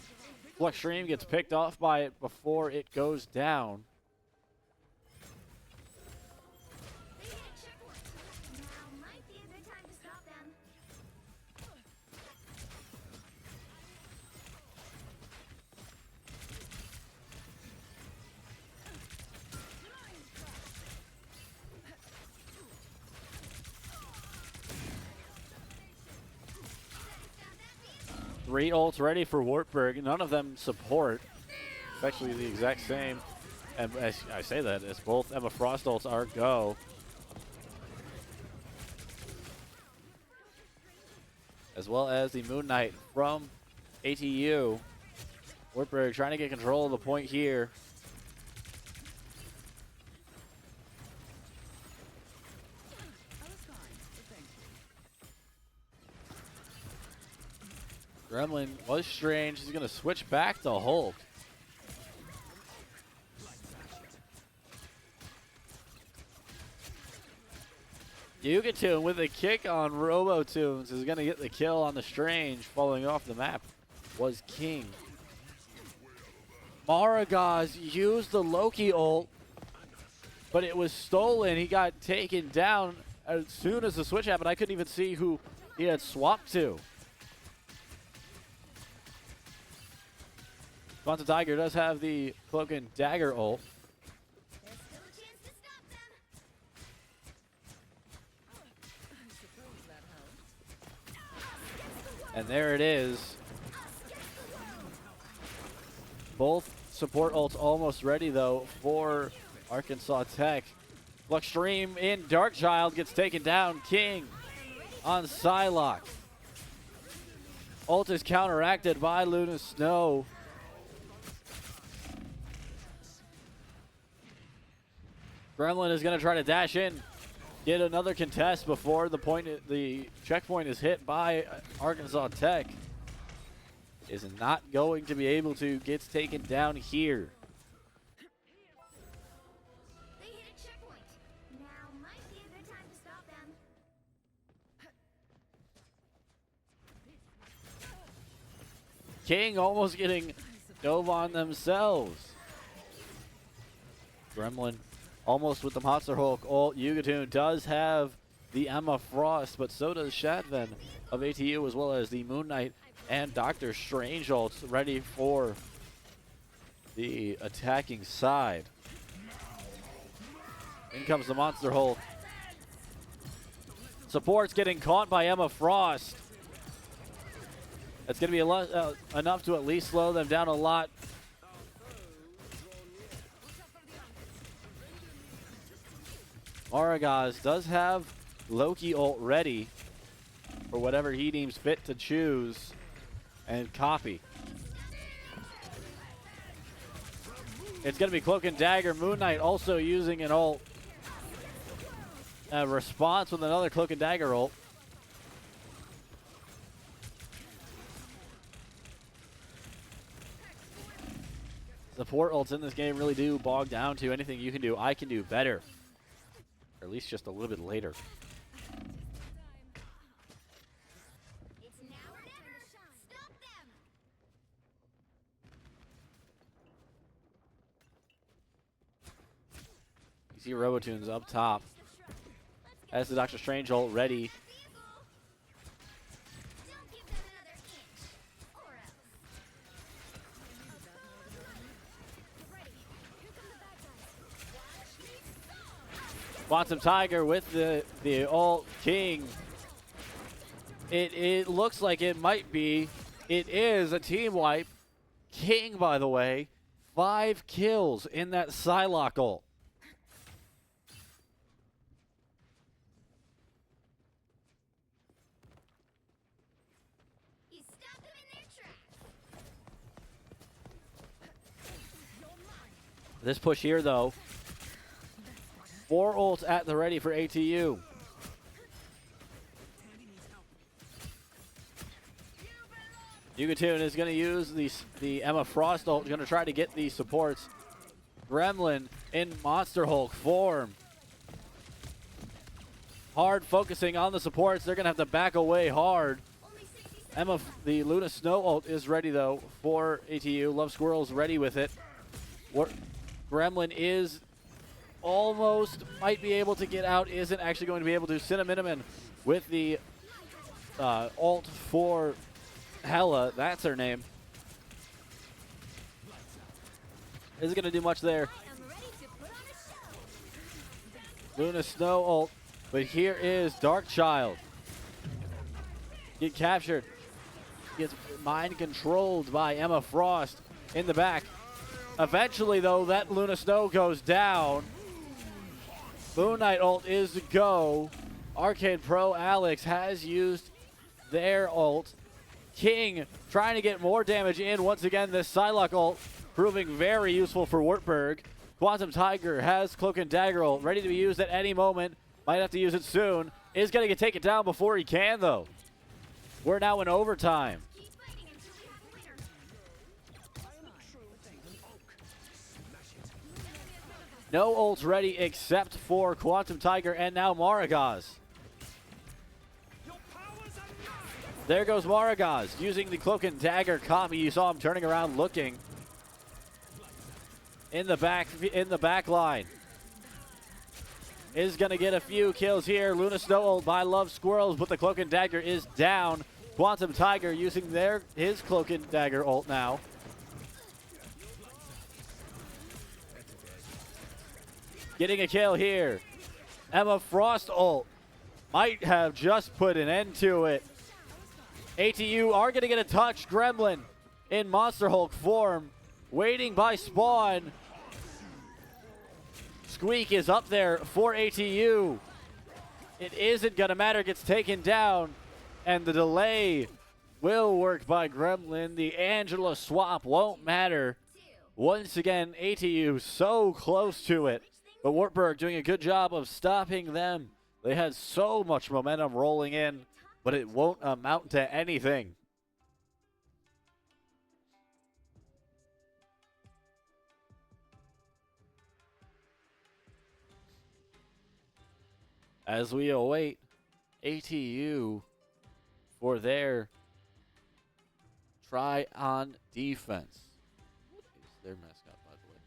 Fluxstream gets picked off by it before it goes down. They hit a checkpoint. Now might be a good time to stop them. Three ults ready for Wartburg. None of them support. It's actually the exact same And as I say that, as both Emma Frost ults are go. As well as the Moon Knight from ATU. Wartburg trying to get control of the point here. Gremlin was strange. He's going to switch back to Hulk. Yugatune with a kick on Robotunes is going to get the kill on the Strange. Falling off the map was King. Maragaz used the Loki ult, but it was stolen. He got taken down as soon as the switch happened. I couldn't even see who he had swapped to. Quantum Tiger does have the Cloak and Dagger ult. There's still a chance to stop them. And there it is. Both support ults almost ready, though, for Arkansas Tech. Fluxstream in Darkchild gets taken down. King on Psylocke. Ult is counteracted by Luna Snow. Gremlin is going to try to dash in, get another contest before the checkpoint is hit by Arkansas Tech. Is not going to be able to, gets taken down here. They hit a checkpoint. Now might be a good time to stop them. King almost getting dove on themselves. Gremlin almost with the Monster Hulk ult. Yugatune does have the Emma Frost, but so does Shadven of ATU, as well as the Moon Knight and Doctor Strange ults ready for the attacking side. In comes the Monster Hulk. Support's getting caught by Emma Frost. It's going to be enough to at least slow them down a lot. Maragaz does have Loki ult ready for whatever he deems fit to choose and copy. It's going to be Cloak and Dagger. Moon Knight also using an ult. A response with another Cloak and Dagger ult. Support ults in this game really do bog down to anything you can do, I can do better. Or at least just a little bit later. It's now or never. Stop them. You see Robotunes up top. As the Doctor Strange ult ready. Don't give them another inch. Or else. Get ready. Here come the bad guys. Watch me. Quantum Tiger with the ult. King. It looks like it might be. It is a team wipe. King, by the way, 5 kills in that Psylocke ult. You stopped them in their tracks. This push here, though. 4 ults at the ready for ATU. Yugatune is going to use the Emma Frost ult. Going to try to get these supports. Gremlin in Monster Hulk form. Hard focusing on the supports. They're going to have to back away hard. The Luna Snow ult is ready, though, for ATU. Love Squirrel's ready with it. Gremlin is almost might be able to get out. Isn't actually going to be able to. Cinnamon with the ult for Hella. That's her name. Isn't going to do much there. I'm ready to put on a show. Luna Snow ult. But here is Darkchild. Get captured. Gets mind controlled by Emma Frost in the back. Eventually, though, that Luna Snow goes down. Moon Knight ult is to go. Arcade Pro Alex has used their ult. King trying to get more damage in. Once again, this Psylocke ult proving very useful for Wartburg. Quantum Tiger has Cloak and Dagger ult ready to be used at any moment. Might have to use it soon. Is going to get taken down before he can, though. We're now in overtime. Keep fighting until we have a winner. No ults ready except for Quantum Tiger and now Maragaz. There goes Maragaz using the Cloak and Dagger combi. You saw him turning around looking in the back line. Is going to get a few kills here. Luna Snow ult by Love Squirrels, but the Cloak and Dagger is down. Quantum Tiger using his Cloak and Dagger ult now. Getting a kill here. Emma Frost ult might have just put an end to it. ATU are going to get a touch. Gremlin in Monster Hulk form. Waiting by spawn. Squeak is up there for ATU. It isn't going to matter. Gets taken down. And the delay will work by Gremlin. The Angela swap won't matter. Once again, ATU so close to it. But Wartburg doing a good job of stopping them. They had so much momentum rolling in, but it won't amount to anything. As we await ATU for their try on defense. It's their mascot, by the way.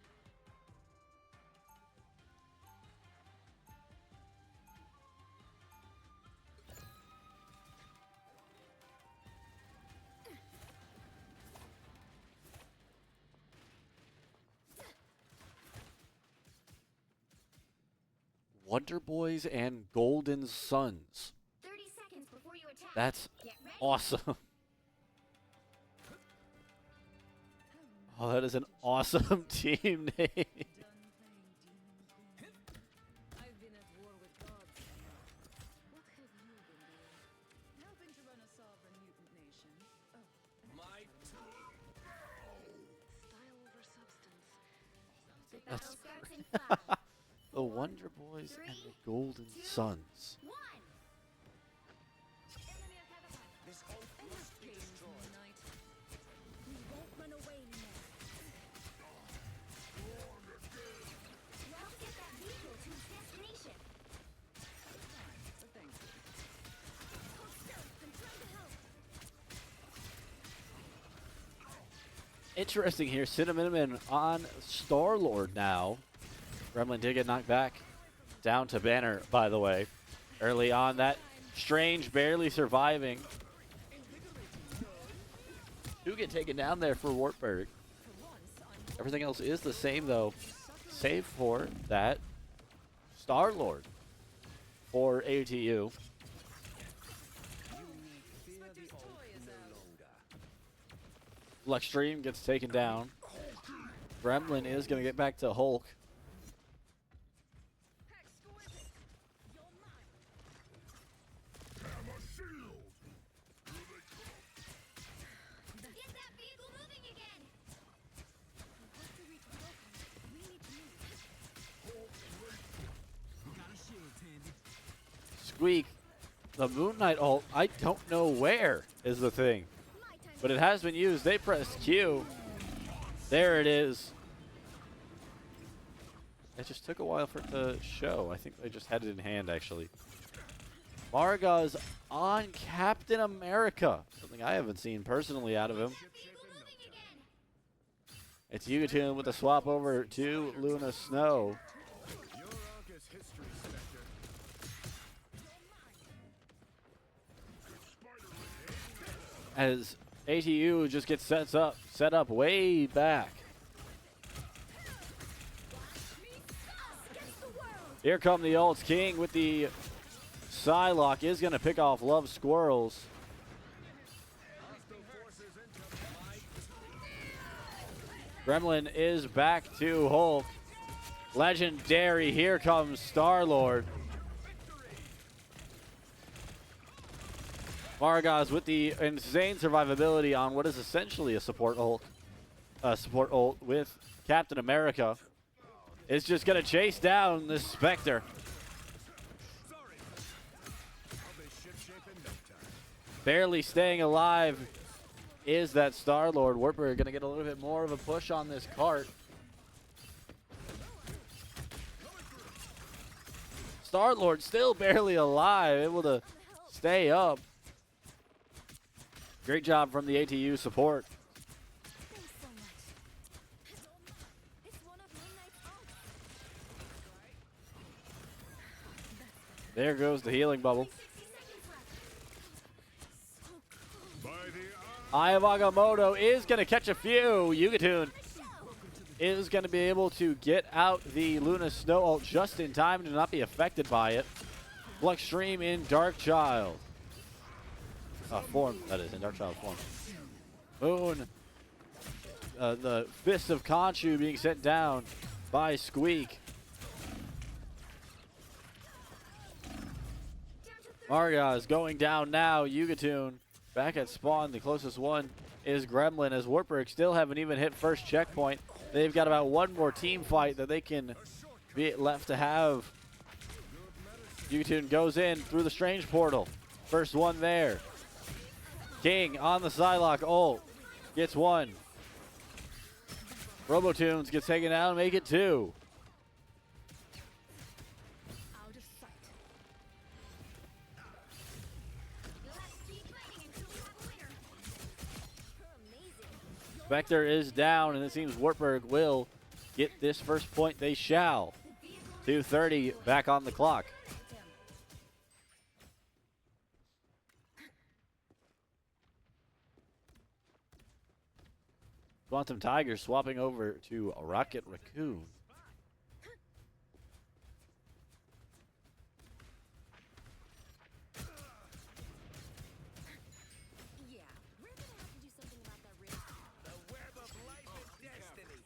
Wonder Boys and Golden Suns. 30 seconds before you attack. That's Get ready. awesome. Oh, that is an awesome team name. I've been at war with gods. What have you been doing? Helping to run a sovereign mutant nation. Oh, My style over substance. The That's battle starts in 5, The Wonder Boys and the Golden Suns. 1. this oath must be destroyed. Night. We won't run away anymore. Let's get that vehicle to its destination. But thanks. Hold still. I'm trying to help. Interesting here, Cinnamon on Star-Lord now. Gremlin did get knocked back. Down to Banner, by the way. Early on, that Strange barely surviving. Do get taken down there for Wartburg. Everything else is the same, though, save for that Star-Lord for ATU. Luxstream gets taken down. Gremlin is going to get back to Hulk. Get that vehicle moving again. We need to move. Squeak, the Moon Knight ult, I don't know where is the thing. But it has been used. They pressed Q. There it is. It just took a while for it to show. I think they just had it in hand, actually. Maragaz on Captain America. Something I haven't seen personally out of him. It's Yugatune with a swap over to Luna Snow. As ATU just gets set up way back. Here come the ults. King with the Psylocke is going to pick off Love Squirrels. Gremlin is back to Hulk. Legendary, here comes Star-Lord. Maragaz with the insane survivability on what is essentially a support ult. Support ult with Captain America is just going to chase down this Spectre. Barely staying alive is that Star-Lord. Wartburg going to get a little bit more of a push on this cart. Star-Lord still barely alive, able to stay up. Great job from the ATU support. Thanks so much. It's one of Midnight's ults. There goes the healing bubble. 60 seconds left. Eye of Agamotto is going to catch a few. Yugatun is going to be able to get out the Luna Snow ult just in time to not be affected by it. Flux Stream in Dark Child. Form, that is, in Dark Child form. Moon, the Fist of Khonshu being sent down by Squeak. Maragaz going down now. Yugatun back at spawn. The closest one is Gremlin, as Wartburg still haven't even hit first checkpoint. They've got about one more team fight that they can be left to have. Yugatun goes in through the Strange Portal. First one there. King on the Psylocke ult. Gets one. Robotunes gets taken down, make it two. Out of sight. Let's keep fighting until we have a winner. Amazing. Spectre is down, and it seems Wartburg will get this first point. They shall. 2:30 back on the clock. Quantum Tiger swapping over to Rocket Raccoon. Yeah, we're gonna have to do something about that risk. The web of life and destiny.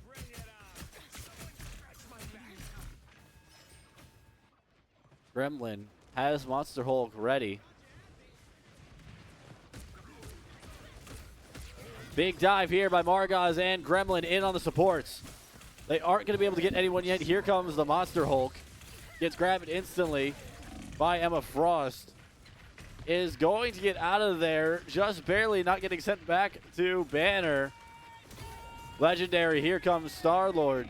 Bring it on. Someone scratch my back. Gremlin has Monster Hulk ready. Big dive here by Maragaz and Gremlin in on the supports. They aren't going to be able to get anyone yet. Here comes the Monster Hulk. Gets grabbed instantly by Emma Frost. Is going to get out of there, just barely, not getting sent back to Banner. Legendary, here comes Star-Lord.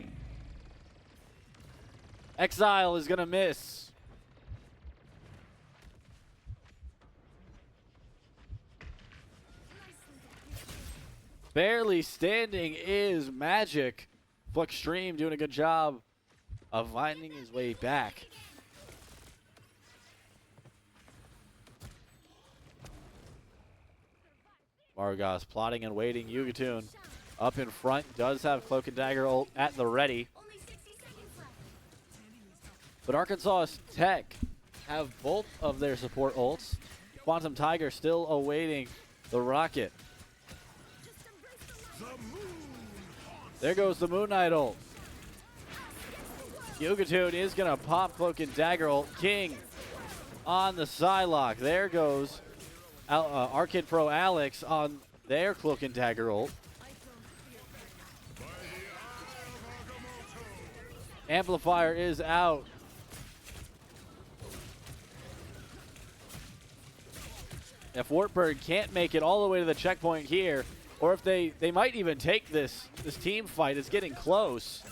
Exile is going to miss. Barely standing is Magic. Flux Stream doing a good job of finding his way back. Maragaz plotting and waiting. Yugatun up in front. Does have Cloak and Dagger ult at the ready. Only 60 seconds left. But Arkansas Tech have both of their support ults. Quantum Tiger still awaiting the rocket. There goes the Moon Knight ult. Yugatun is going to pop Cloak and Dagger ult. King on the Psylocke. There goes Arcade Pro Alex on their Cloak and Dagger ult. Amplifier is out. If Wartburg can't make it all the way to the checkpoint here, or if they might even take this team fight, it's getting close.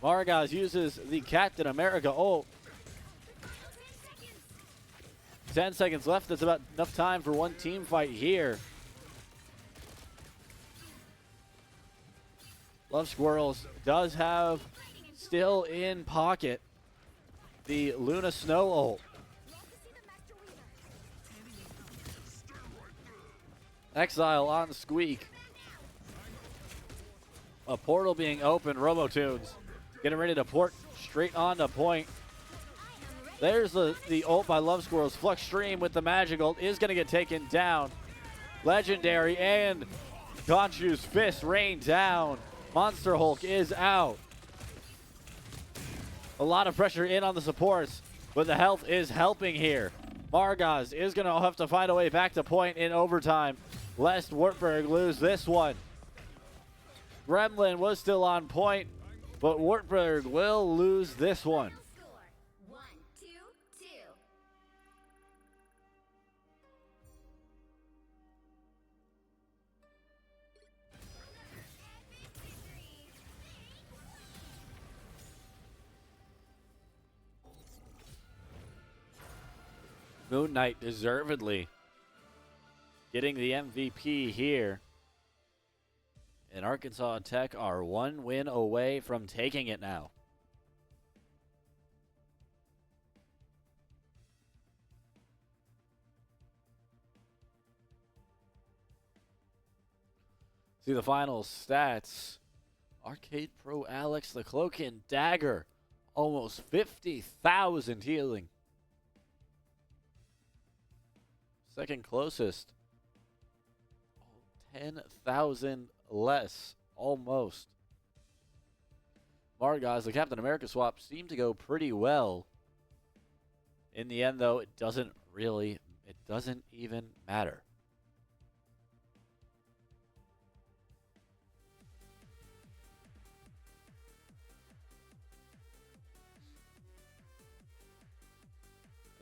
Maragaz uses the Captain America ult. 10 seconds left. That's about enough time for one team fight here. Love Squirrels does have still in pocket the Luna Snow ult. Exile on Squeak. A portal being opened. Robotunes getting ready to port straight on to point. There's the ult by Love Squirrels. Flux Stream with the magic ult is going to get taken down. Legendary and Gonshu's fist rained down. Monster Hulk is out. A lot of pressure in on the supports, but the health is helping here. Margaz is going to have to find a way back to point in overtime, lest Wartburg lose this one. Gremlin was still on point, but Wartburg will lose this one. Score 1-2-2. Moon Knight deservedly getting the MVP here. And Arkansas Tech are one win away from taking it now. See the final stats. Arcade Pro Alex, the Cloak and Dagger, almost 50,000 healing. Second closest, 10,000 less, almost. Margaz, the Captain America swap, seemed to go pretty well. In the end, though, it doesn't even matter.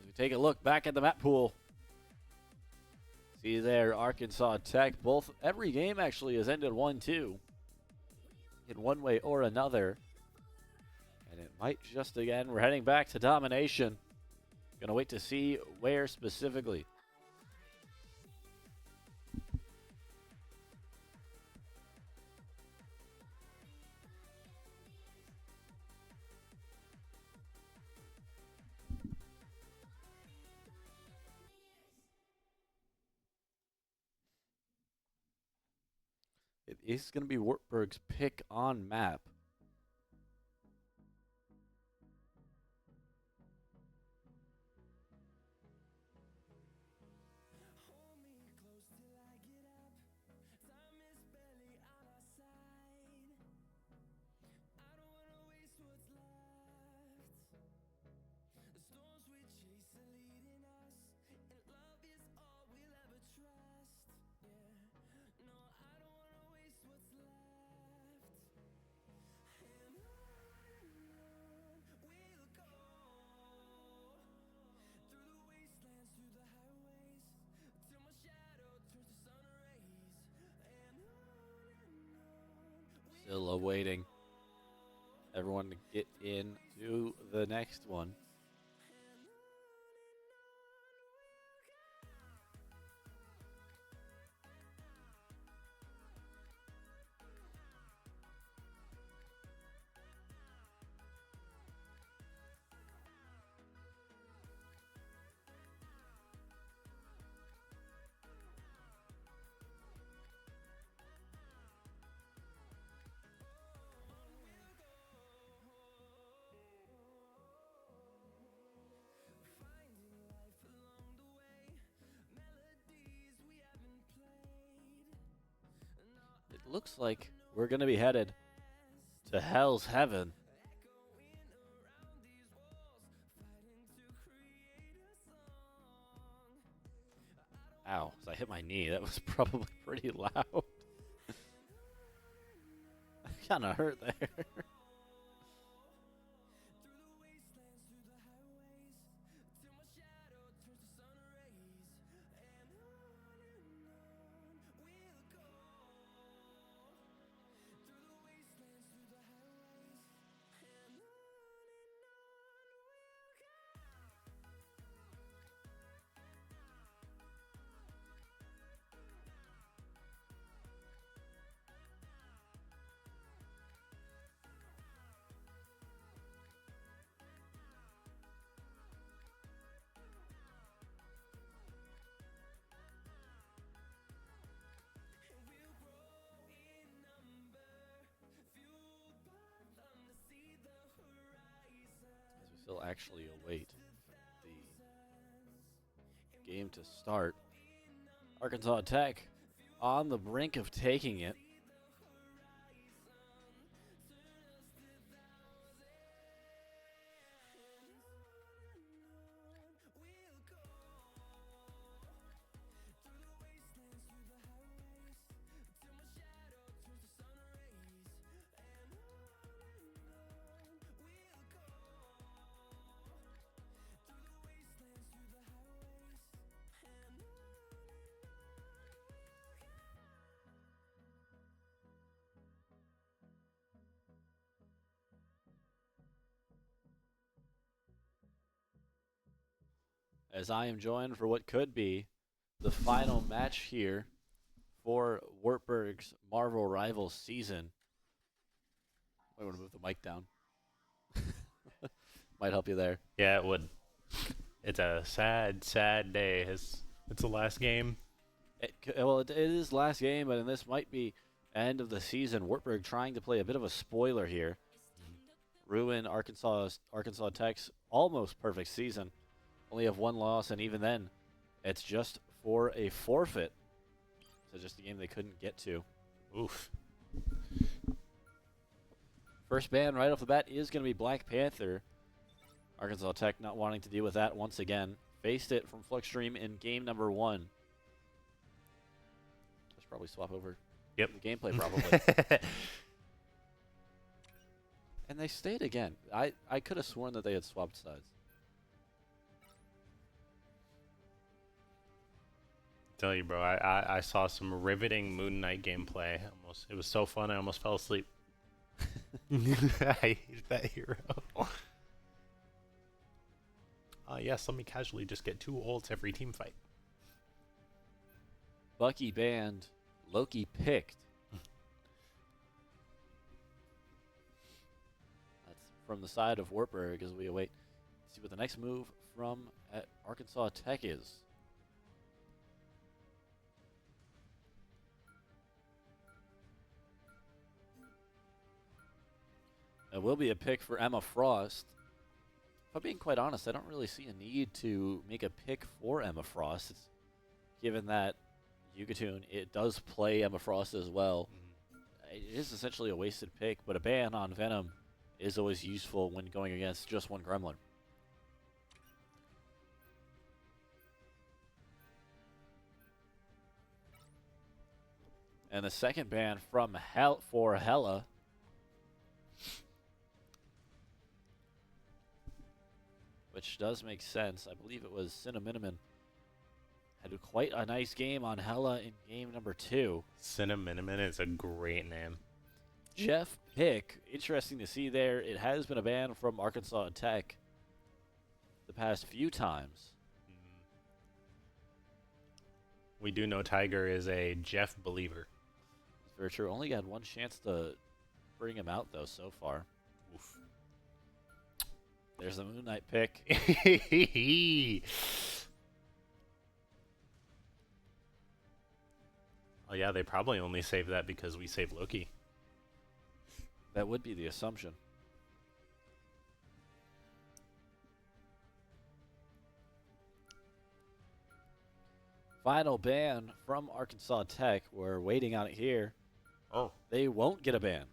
As we take a look back at the map pool, see there, Arkansas Tech, every game actually has ended 1-2 in one way or another. And it might just again, we're heading back to domination. Gonna wait to see where specifically. It is going to be Wartburg's pick on map. Still awaiting everyone to get into the next one. It looks like we're going to be headed to Hell's Heaven. Ow, as I hit my knee. That was probably pretty loud. I kind of hurt there. Still actually await the game to start. Arkansas Tech on the brink of taking it. As I am joined for what could be the final match here for Wartburg's Marvel Rivals season. I want to move the mic down. Might help you there. Yeah, it would. It's a sad, sad day. It's the last game. It is last game, but this might be end of the season. Wartburg trying to play a bit of a spoiler here. Ruin Arkansas Tech's almost perfect season. Only have one loss, and even then, it's just for a forfeit. So just a game they couldn't get to. Oof. First ban right off the bat is going to be Black Panther. Arkansas Tech not wanting to deal with that once again. Faced it from Fluxstream in game number 1. I should probably swap over the gameplay probably. And they stayed again. I could have sworn that they had swapped sides. Tell you, bro, I saw some riveting Moon Knight gameplay. It was so fun, I almost fell asleep. I hate that hero. Yes, let me casually just get 2 ults every team fight. Bucky banned, Loki picked. That's from the side of Wartburg as we await to see what the next move from Arkansas Tech is. It will be a pick for Emma Frost. If I'm being quite honest, I don't really see a need to make a pick for Emma Frost. It's, given that Yucatoon, it does play Emma Frost as well. It is essentially a wasted pick, but a ban on Venom is always useful when going against just one Gremlin. And the second ban from for Hella. Which does make sense. I believe it was Cinnaminiman. Had quite a nice game on Hella in game number 2. Cinnaminiman is a great name. Jeff Pick, interesting to see there. It has been a ban from Arkansas Tech the past few times. We do know Tiger is a Jeff believer. It's very true. Only had one chance to bring him out, though, so far. Oof. There's the Moon Knight pick. Oh, yeah, they probably only saved that because we saved Loki. That would be the assumption. Final ban from Arkansas Tech. We're waiting on it here. Oh. They won't get a ban.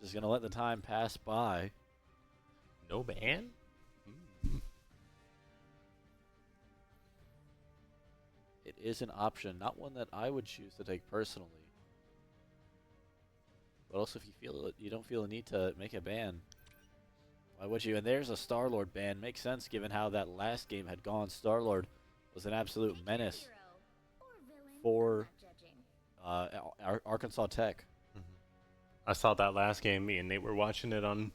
Just going to let the time pass by. No ban? It is an option, not one that I would choose to take personally. But also, if you don't feel a need to make a ban, why would you? And there's a Star-Lord ban. Makes sense given how that last game had gone. Star-Lord was an absolute menace for Arkansas Tech. I saw that last game. Me and Nate were watching it on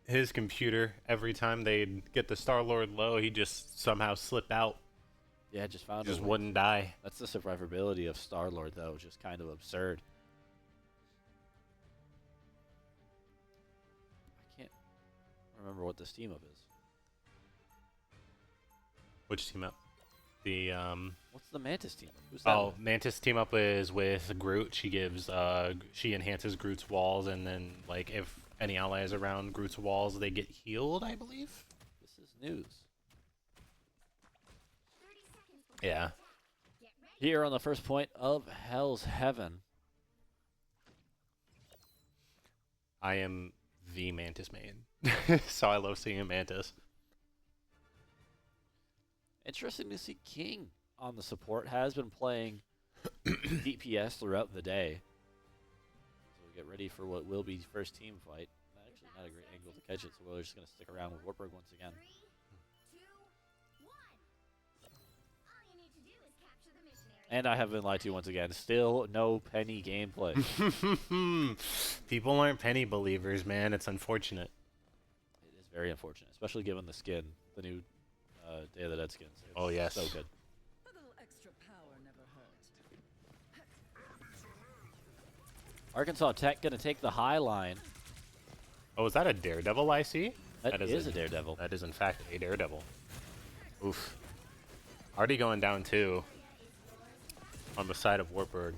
his computer. Every time they'd get the Star-Lord low, he'd just somehow slip out. Yeah, just found Just a way. wouldn't die. That's the survivability of Star-Lord, though. Just kind of absurd. I can't remember what this team up is. Which team up? The What's the Mantis team up? Who's that? Oh, with? Mantis team up is with Groot. She gives she enhances Groot's walls, and then like if any allies around Groot's walls, they get healed, I believe. This is news. Yeah. here on the first point of Hell's Heaven. I am the Mantis main, so I love seeing a Mantis. Interesting to see King on the support. Has been playing DPS throughout the day. So we get ready for what will be first team fight. Actually, not a great angle to catch it, so we're just going to stick around with Wartburg once again. 3, 2, 1. All you need to do is capture the missionary. And I have been lied to once again. Still no Penny gameplay. People aren't Penny believers, man. It's unfortunate. It is very unfortunate, especially given the skin, the new Day of the Dead skins. It's Oh, yes. so good. A little extra power never hurt. Arkansas Tech going to take the high line. Oh, is that a Daredevil I see? That is a Daredevil. That is, in fact, a Daredevil. Oof. Already going down, too, on the side of Wartburg.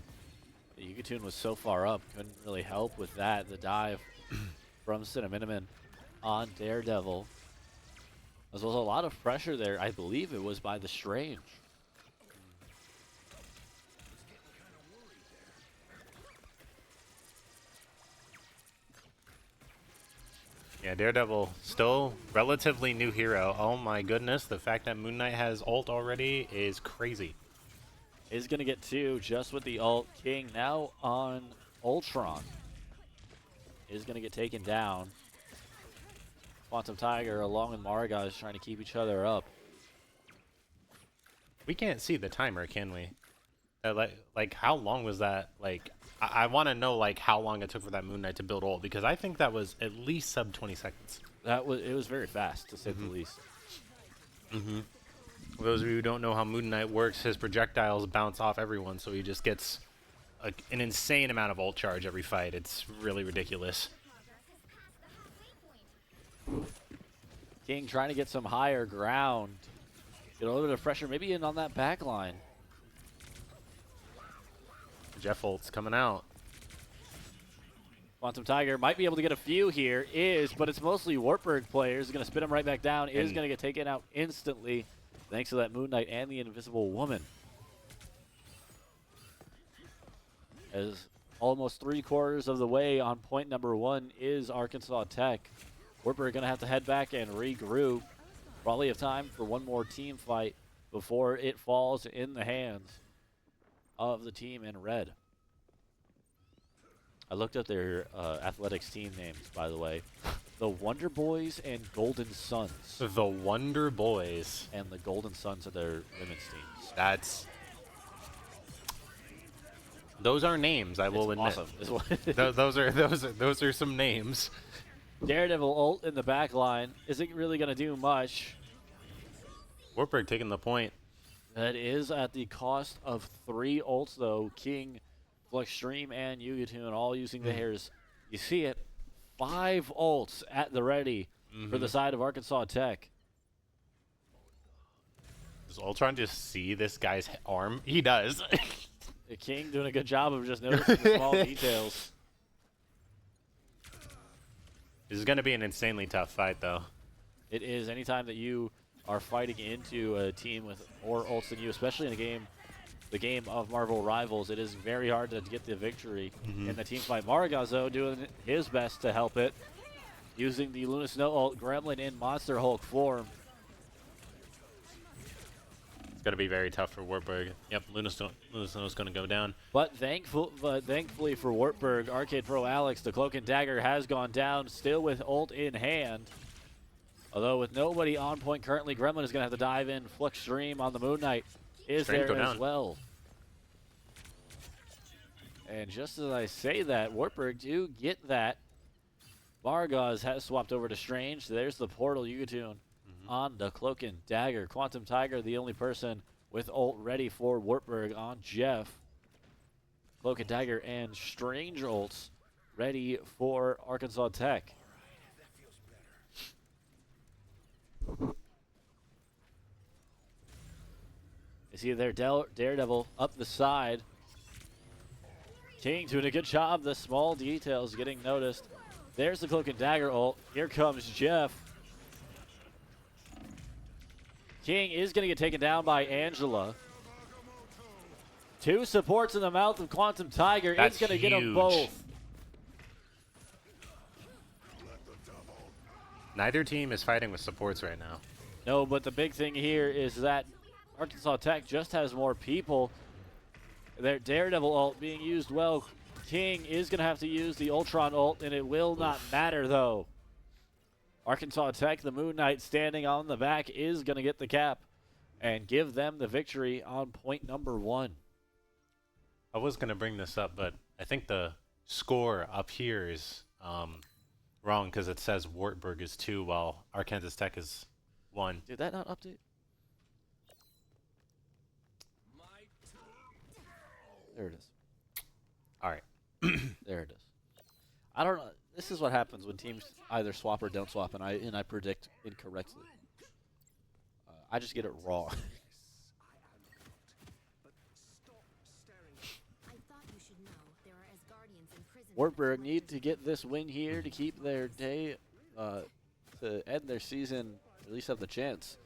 The Yugatun was so far up, couldn't really help with that. The dive from Cinnamon on Daredevil. There was a lot of pressure there. I believe it was by the Strange. Yeah, Daredevil, still relatively new hero. Oh my goodness, the fact that Moon Knight has ult already is crazy. Is going to get 2 just with the ult. King now on Ultron. Is going to get taken down. Quantum Tiger along with Marga is trying to keep each other up. We can't see the timer, can we? Like how long was that? Like, I want to know like how long it took for that Moon Knight to build ult, because I think that was at least sub 20 seconds. It was very fast, to say the least. For those of you who don't know how Moon Knight works, his projectiles bounce off everyone, so he just gets an insane amount of ult charge every fight. It's really ridiculous. King trying to get some higher ground. Get a little bit of pressure, maybe in on that back line. Jeff ult's coming out. Quantum Tiger might be able to get a few here, but it's mostly Wartburg players. Going to spin him right back down. Is going to get taken out instantly, thanks to that Moon Knight and the Invisible Woman. As almost 3/4 of the way on point number 1 is Arkansas Tech. Wartburg going to have to head back and regroup. Probably have time for one more team fight before it falls in the hands of the team in red. I looked up their athletics team names, by the way. The Wonder Boys and Golden Suns. The Wonder Boys. And the Golden Suns are their women's teams. Those are names, I will admit. Awesome. those are some names. Daredevil ult in the back line. Isn't really going to do much. Wartburg taking the point. That is at the cost of 3 ults, though. King, Flexstream, and Yugatun all using the hairs. You see it. 5 ults at the ready for the side of Arkansas Tech. Does Ultron just see this guy's arm? He does. The King doing a good job of just noticing the small details. This is going to be an insanely tough fight, though. It is. Anytime that you are fighting into a team with more ults than you, especially in the game of Marvel Rivals, it is very hard to get the victory in the team fight. Maragazo doing his best to help it, using the Luna Snow ult, Gremlin in Monster Hulk form. It's going to be very tough for Wartburg. Yep, Luna Snow's going to go down. But thankfully for Wartburg, Arcade Pro Alex, the Cloak and Dagger has gone down, still with ult in hand. Although with nobody on point currently, Gremlin is going to have to dive in. Flux Stream on the Moon Knight is there as well. And just as I say that, Wartburg do get that. Margaz has swapped over to Strange. There's the Portal Yugatun on the Cloak and Dagger. Quantum Tiger, the only person with ult ready for Wartburg on Jeff. Cloak and Dagger and Strange ults ready for Arkansas Tech. You see there, Daredevil up the side. King doing a good job. The small details getting noticed. There's the Cloak and Dagger ult. Here comes Jeff. King is going to get taken down by Angela. 2 supports in the mouth of Quantum Tiger. That's It's going to get them huge. both. Neither team is fighting with supports right now. No, but the big thing here is that Arkansas Tech just has more people. Their Daredevil ult being used well. King is going to have to use the Ultron ult, and it will not matter, though. Arkansas Tech, the Moon Knight standing on the back, is going to get the cap and give them the victory on point number 1. I was going to bring this up, but I think the score up here is wrong because it says Wartburg is 2 while Arkansas Tech is 1. Did that not update? There it is. All right. There it is. I don't know. This is what happens when teams either swap or don't swap, and I predict incorrectly. I just get it wrong. Wartburg need to get this win here to keep their day, to end their season, at least have the chance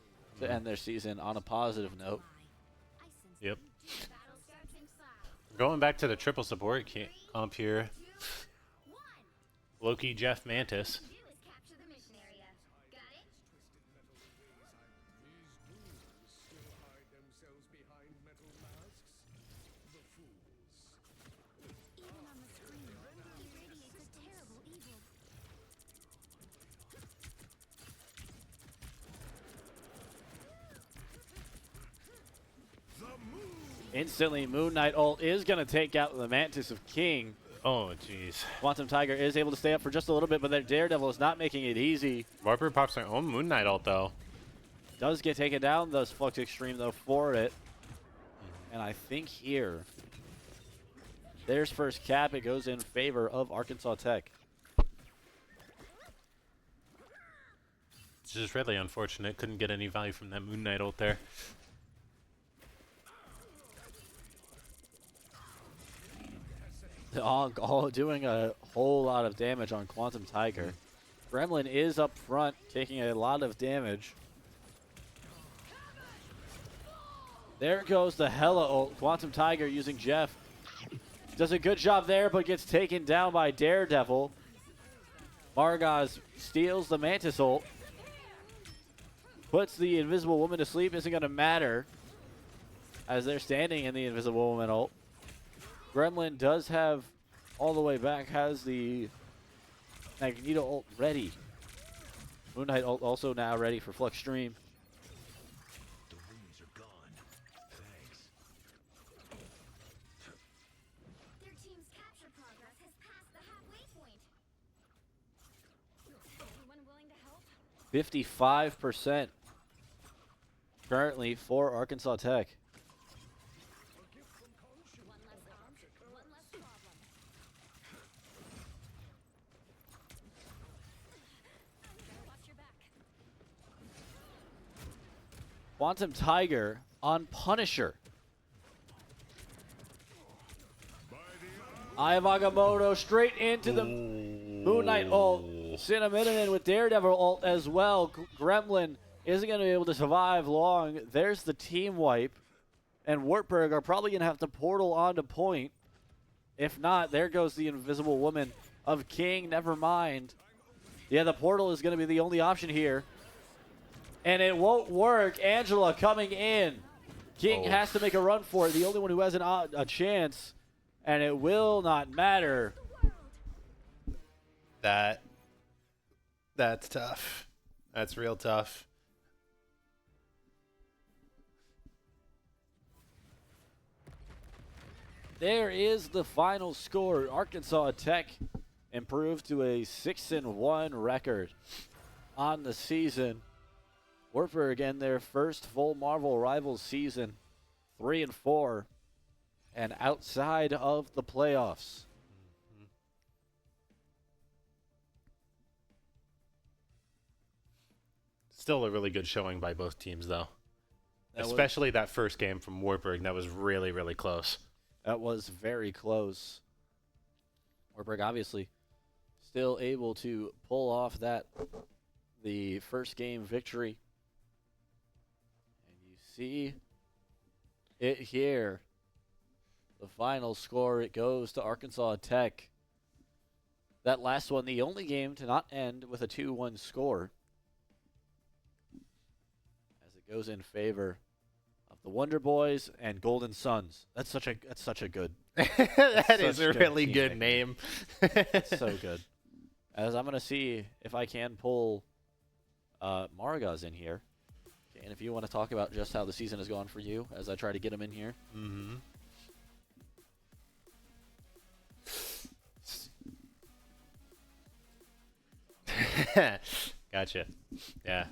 to end their season on a positive note. Yep. Going back to the triple support comp here. Loki, Jeff, Mantis. Instantly, Moon Knight ult is going to take out the Mantis of King. Oh, jeez. Quantum Tiger is able to stay up for just a little bit, but their Daredevil is not making it easy. Wartburg pops their own Moon Knight ult, though. Does get taken down, thus Flux Extreme, though, for it. And I think here, there's first cap. It goes in favor of Arkansas Tech. It's just really unfortunate. Couldn't get any value from that Moon Knight ult there. All doing a whole lot of damage on Quantum Tiger. Gremlin is up front, taking a lot of damage. There goes the Hella ult. Quantum Tiger using Jeff. Does a good job there, but gets taken down by Daredevil. Margaz steals the Mantis ult. Puts the Invisible Woman to sleep. Isn't going to matter as they're standing in the Invisible Woman ult. Gremlin does have, all the way back, has the Magneto ult ready. Moon Knight ult also now ready for Flux Stream. The rooms are gone. Thanks. Their team's capture progress has passed the halfway point. Anyone willing to help? 55% currently for Arkansas Tech. One less arm, one less problem. Watch your back. Quantum Tiger on Punisher. Eye of Agamotto straight into the Moon Knight ult. Cinnamon with Daredevil ult as well. Gremlin isn't going to be able to survive long. There's the team wipe. And Wartburg are probably going to have to portal onto point. If not, there goes the Invisible Woman of King. Never mind. Yeah, the portal is going to be the only option here. And it won't work. Angela coming in. King has to make a run for it. The only one who has a chance. And it will not matter. That's tough. That's real tough. There is the final score. Arkansas Tech improved to a 6-1 record on the season. Wartburg in their first full Marvel Rivals season, 3-4, and outside of the playoffs. Still a really good showing by both teams, though. Especially that first game from Wartburg. That was really, really close. That was very close. Wartburg obviously still able to pull off the first game victory. And you see it here. final score, it goes to Arkansas Tech. That last one, the only game to not end with a 2-1 score, as it goes in favor of the Wonder Boys and Golden Suns. That's such a good. That is such a really team good nickname. name. It's so good. As I'm gonna see if I can pull Maragaz in here. Okay, and if you want to talk about just how the season has gone for you, as I try to get him in here. Mm-hmm. Gotcha. Yeah.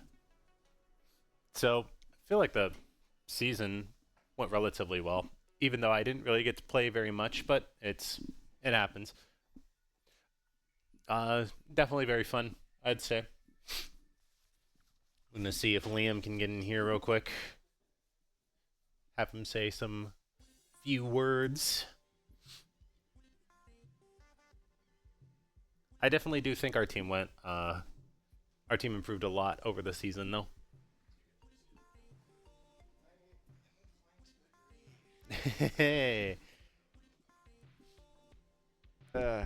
So I feel like the season went relatively well, even though I didn't really get to play very much, but it happens. Definitely very fun, I'd say. I'm gonna see if Liam can get in here real quick. Have him say some few words. I definitely do think our team improved a lot over the season, though. Hey. The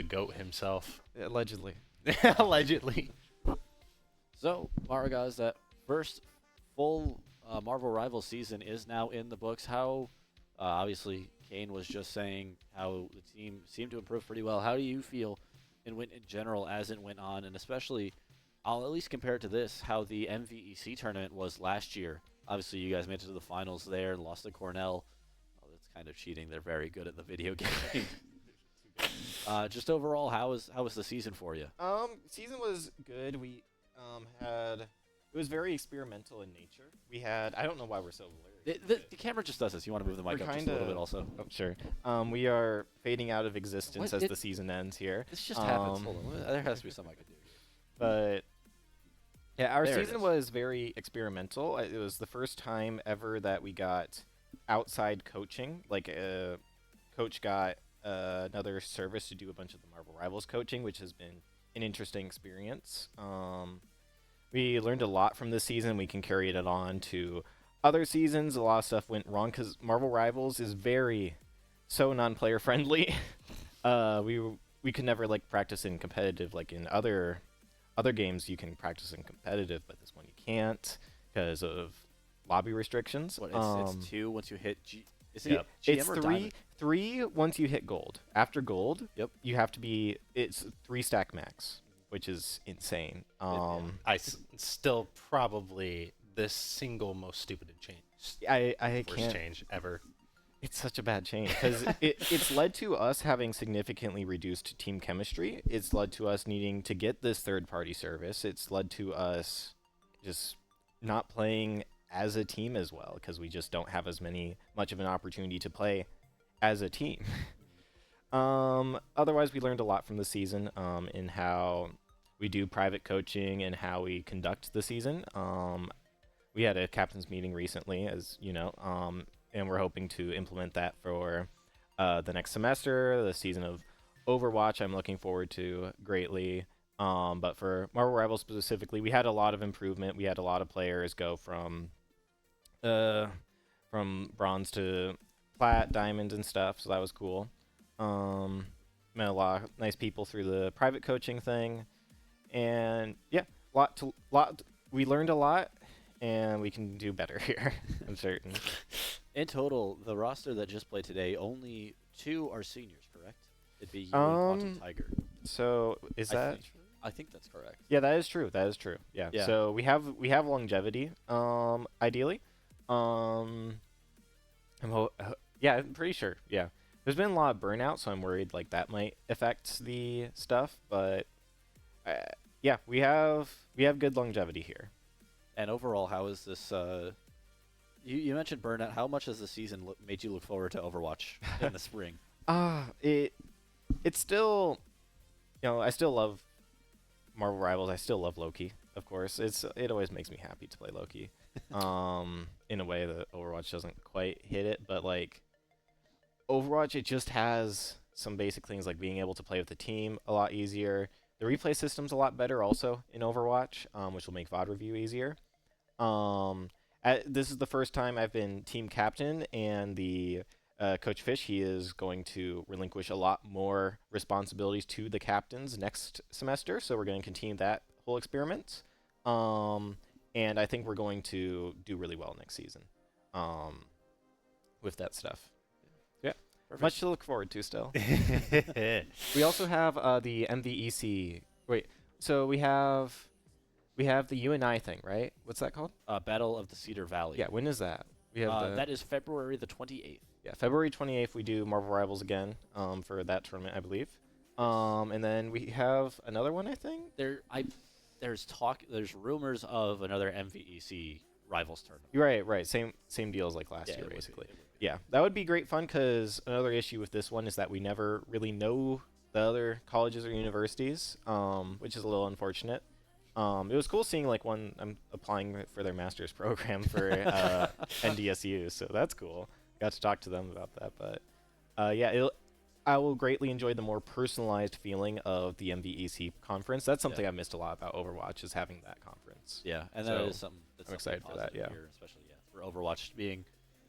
GOAT himself. Allegedly. Allegedly. So, Maragaz, that first full Marvel Rivals season is now in the books. How, obviously, Kane was just saying how the team seemed to improve pretty well. How do you feel in general as it went on, and especially, I'll at least compare it to this, how the MVEC tournament was last year. Obviously, you guys made it to the finals there, lost to Cornell. Oh, that's kind of cheating. They're very good at the video game. Just overall, how was the season for you? Season was good. We had it was very experimental in nature. We had I don't know why we're so blurry. The camera just does this. You want to move the mic up just a little bit also? Oh, sure. We are fading out of existence What? as the season ends here. This just happens. Hold on. There has to be something I could do. But yeah, our There it season is. was very experimental. It was the first time ever that we got outside coaching. Like coach got another service to do a bunch of the Marvel Rivals coaching, which has been an interesting experience. We learned a lot from this season. We can carry it on to other seasons. A lot of stuff went wrong because Marvel Rivals is so non-player friendly. We could never like practice in competitive like in other games. You can practice in competitive, but this one you can't because of lobby restrictions. What, it's 2 once you hit G. Is it Yep. GM It's or three. Diamond? 3 once you hit gold. After gold, Yep. you have to be. It's 3 stack max, which is insane. Still probably the single most stupid change. I Worst can't. change ever. It's such a bad change because it's led to us having significantly reduced team chemistry. It's led to us needing to get this third-party service. It's led to us just not playing as a team as well because we just don't have as much of an opportunity to play as a team. Otherwise, we learned a lot from the season in how we do private coaching and how we conduct the season. We had a captain's meeting recently, as you know, and we're hoping to implement that for the next semester, the season of Overwatch. I'm looking forward to greatly. But for Marvel Rivals specifically, we had a lot of improvement. We had a lot of players go from bronze to plat, diamond, and stuff, so that was cool. Met a lot of nice people through the private coaching thing, and yeah, we learned a lot, and we can do better here. I'm certain. In total, the roster that just played today, only 2 are seniors, correct? It'd be you and Quantum Tiger. So is that? I think that's correct. Yeah, that is true. That is true. Yeah. Yeah. So we have longevity. Ideally. Yeah, I'm pretty sure. Yeah. There's been a lot of burnout, so I'm worried like that might affect the stuff. But yeah, we have good longevity here. And overall, how is this? You mentioned burnout. How much has the season made you look forward to Overwatch in the spring? It's still, I still love Marvel Rivals. I still love Loki, of course. It always makes me happy to play Loki. In a way that Overwatch doesn't quite hit it, but like Overwatch, it just has some basic things like being able to play with the team a lot easier. The replay system's a lot better also in Overwatch, which will make VOD review easier. This is the first time I've been team captain, and the Coach Fish, he is going to relinquish a lot more responsibilities to the captains next semester. So we're going to continue that whole experiment. And I think we're going to do really well next season with that stuff. Yeah. Perfect. Much to look forward to still. We also have the MVEC. Wait, so we have the UNI thing, right? What's that called? Battle of the Cedar Valley. Yeah, when is that? We have that is February the 28th. Yeah, February 28th we do Marvel Rivals again for that tournament, I believe. And then we have another one, I think. There's rumors of another MVEC Rivals tournament. Right. Same deal as like last year, it would basically. be. Yeah, that would be great fun because another issue with this one is that we never really know the other colleges or universities, which is a little unfortunate. It was cool seeing like one I'm applying for their master's program for NDSU, so that's cool. Got to talk to them about that, but I will greatly enjoy the more personalized feeling of the MVEC conference. That's something I missed a lot about Overwatch, is having that conference. Yeah, and So, that is something that's I'm excited for that, yeah. here, especially for Overwatch being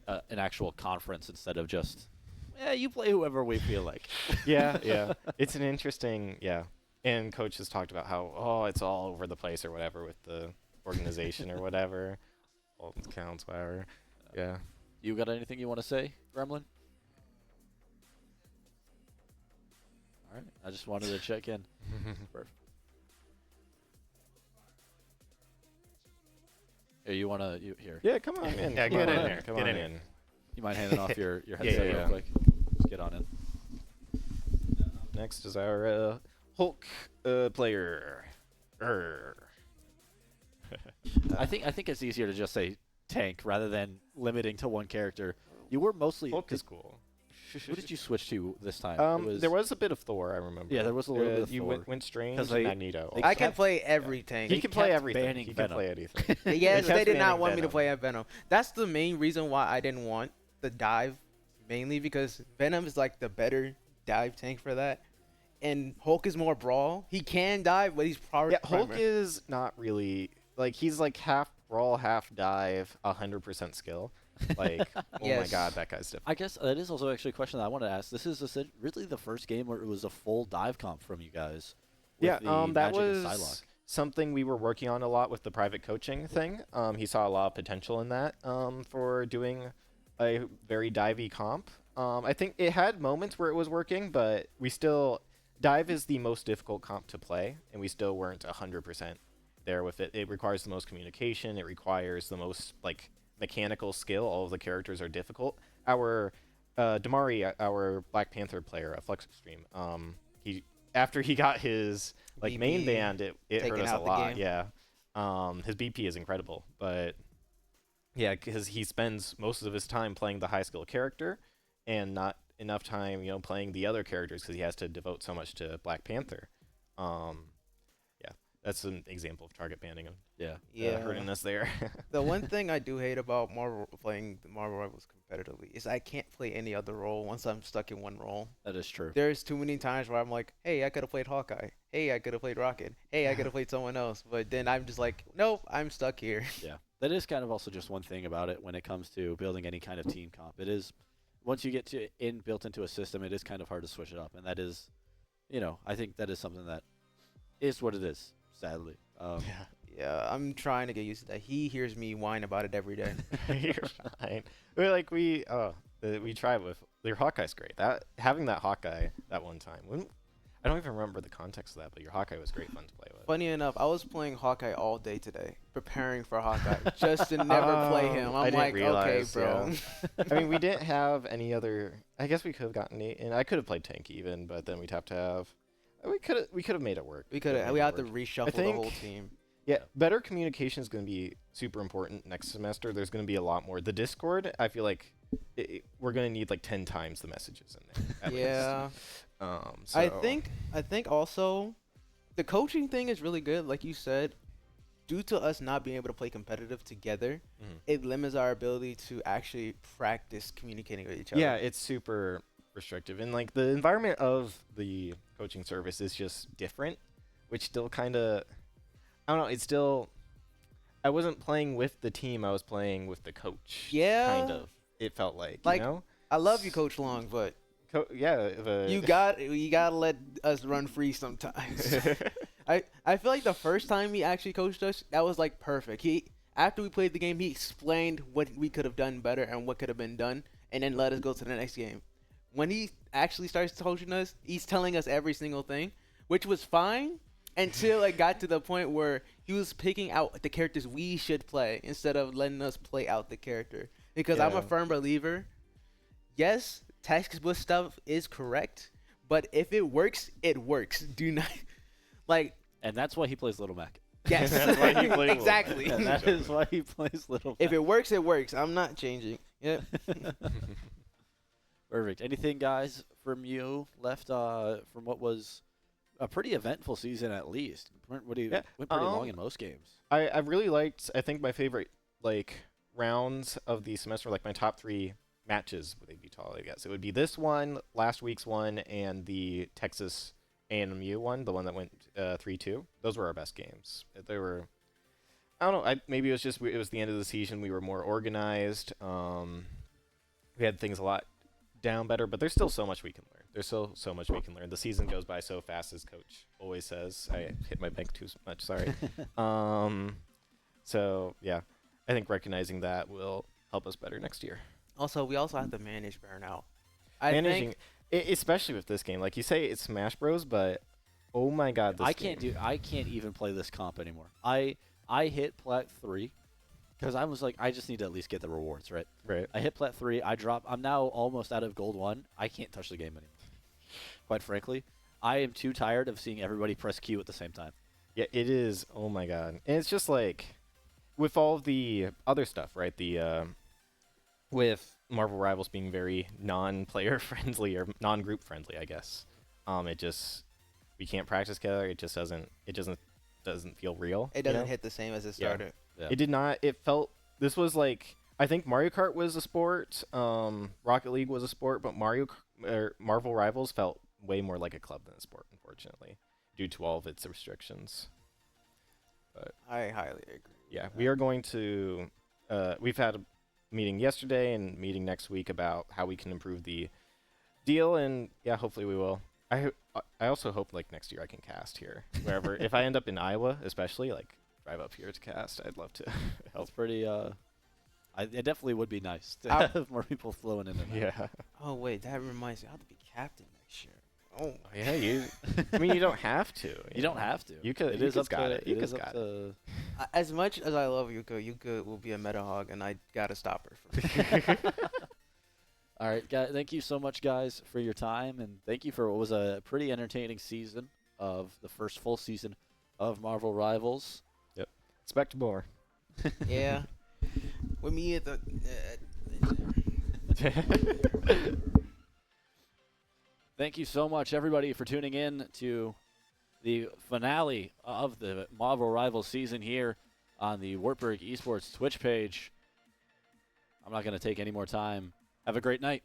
an actual conference instead of just you play whoever we feel like. Yeah. It's an interesting, And Coach has talked about how, it's all over the place or whatever with the organization or whatever. All counts, whatever. Yeah. You got anything you want to say, Gremlin? All right. I just wanted to check in. Perfect. Here, you want to... Here. Yeah, come on in. Yeah, Come get on in in. there. Come Get on in. in. You mind handing off your headset yeah. real quick? Just get on in. Next is our Hulk player. I think it's easier to just say tank rather than limiting to one character. You were mostly... Hulk is cool. Who did you switch to this time? There was a bit of Thor, I remember. Yeah, there was a little bit of you Thor. went Strange 'Cause and they- Magneto. they I can kept- play everything. He can play kept everything. banning He can Venom. play anything. Yes, They they kept did not banning want me to Venom. play as Venom. That's the main reason why I didn't want the dive, mainly because Venom is like the better dive tank for that. And Hulk is more brawl. He can dive, but he's probably Hulk is not really like he's like half brawl, half dive, 100% skill. Like, oh my Yes. god, that guy's different. I guess that is also actually a question that I want to ask. This is really the first game where it was a full dive comp from you guys. with the That Magic of was Psylocke. something we were working on a lot with the private coaching thing. He saw a lot of potential in that for doing a very divey comp. I think it had moments where it was working, but we still dive is the most difficult comp to play, and we still weren't 100% there with it. It requires the most communication. It requires the most like mechanical skill. All of the characters are difficult. Our Damari, our Black Panther player, a Flux Extreme, he after he got his like main BP band, it hurt taken us a out the lot. game. Yeah, his BP is incredible, but yeah, because he spends most of his time playing the high skill character and not enough time, playing the other characters because he has to devote so much to Black Panther. Yeah, that's an example of target banning him. Yeah. Hurting us there. The one thing I do hate about playing the Marvel Rivals competitively is I can't play any other role once I'm stuck in one role. That is true. There's too many times where I'm like, hey, I could have played Hawkeye. Hey, I could have played Rocket. Hey, I could have played someone else. But then I'm just like, nope, I'm stuck here. Yeah, that is kind of also just one thing about it when it comes to building any kind of team comp. It is, once you get built into a system, it is kind of hard to switch it up, and that is, I think that is something that is what it is. Sadly, Yeah, I'm trying to get used to that. He hears me whine about it every day. You're fine. We tried with your Hawkeye's great. Having that Hawkeye that one time. I don't even remember the context of that, but your Hawkeye was great fun to play with. Funny enough, I was playing Hawkeye all day today, preparing for Hawkeye, just to never play him. I I'm didn't like, realize, okay, bro. yeah. I mean, we didn't have any other. I guess we could have gotten Nate, and I could have played tank even, but then we'd have to have. We could have made it work. We have to reshuffle the whole think- team. Yeah, better communication is going to be super important next semester. There's going to be a lot more. The Discord, I feel like we're going to need like 10 times the messages in there. At Yeah. least. I think also the coaching thing is really good. Like you said, due to us not being able to play competitive together, it limits our ability to actually practice communicating with each other. Yeah, it's super restrictive. And like the environment of the coaching service is just different, which still kind of, I don't know, it's still, I wasn't playing with the team, I was playing with the coach. Yeah. Kind of. It felt like, Like, you know? I love you, Coach Long, but Yeah, you gotta let us run free sometimes. I feel like the first time he actually coached us, that was like perfect. After we played the game, he explained what we could have done better and what could have been done, and then let us go to the next game. When he actually starts coaching us, he's telling us every single thing, which was fine until it got to the point where he was picking out the characters we should play instead of letting us play out the character. Because I'm a firm believer, yes, textbook stuff is correct, but if it works, it works. Do not like. And that's why he plays Little Mac. Yes, That's why he plays exactly. And that is why he plays Little Mac. If it works, it works. I'm not changing. Yep. Perfect. Anything, guys, from you left from what was a pretty eventful season at least? Went pretty long in most games. I really liked. I think my favorite rounds of the semester, like my top 3 matches, would they be tall? I guess it would be this one, last week's one, and the Texas A&MU one, the one that went 3-2. Those were our best games. They were. I don't know. Maybe it was just it was the end of the season. We were more organized. We had things a lot down better, but there's still so much we can learn. There's still so much we can learn. The season goes by so fast, as Coach always says. I hit my mic too much. Sorry. So yeah, I think recognizing that will help us better next year. Also, we also have to manage burnout. Managing, especially with this game, like you say, it's Smash Bros, but oh my God, this I can't even play this comp anymore. I hit Plat 3 because I was like, I just need to at least get the rewards, right? Right. I hit Plat 3. I'm now almost out of Gold 1. I can't touch the game anymore. Quite frankly, I am too tired of seeing everybody press Q at the same time. Yeah, it is. Oh my God, and it's just like with all of the other stuff, right? With Marvel Rivals being very non-player friendly or non-group friendly, I guess. We can't practice together. It doesn't feel real. It doesn't hit the same as it started. Yeah. It did not. It felt. This was like. I think Mario Kart was a sport. Rocket League was a sport, but Marvel Rivals felt way more like a club than a sport, unfortunately, due to all of its restrictions. But I highly agree. yeah, we are going to. We've had a meeting yesterday and meeting next week about how we can improve the deal, and yeah, hopefully we will. I also hope like next year I can cast here wherever. If I end up in Iowa, especially like drive up here to cast, I'd love to help. It's pretty. It definitely would be nice to have more people flowing in and out. Yeah. Oh wait, that reminds me. I have to be captain next year. Oh Yeah, you. I mean, you don't have to. You don't have to. You could. It You is just up got to, it. You it just is got up it. to. As much as I love Yuka will be a meta hog, and I gotta stop her. All right, guys. Thank you so much, guys, for your time, and thank you for what was a pretty entertaining season of the first full season of Marvel Rivals. Yep. Expect more. Yeah. With me at the. Thank you so much, everybody, for tuning in to the finale of the Marvel Rivals season here on the Wartburg Esports Twitch page. I'm not going to take any more time. Have a great night.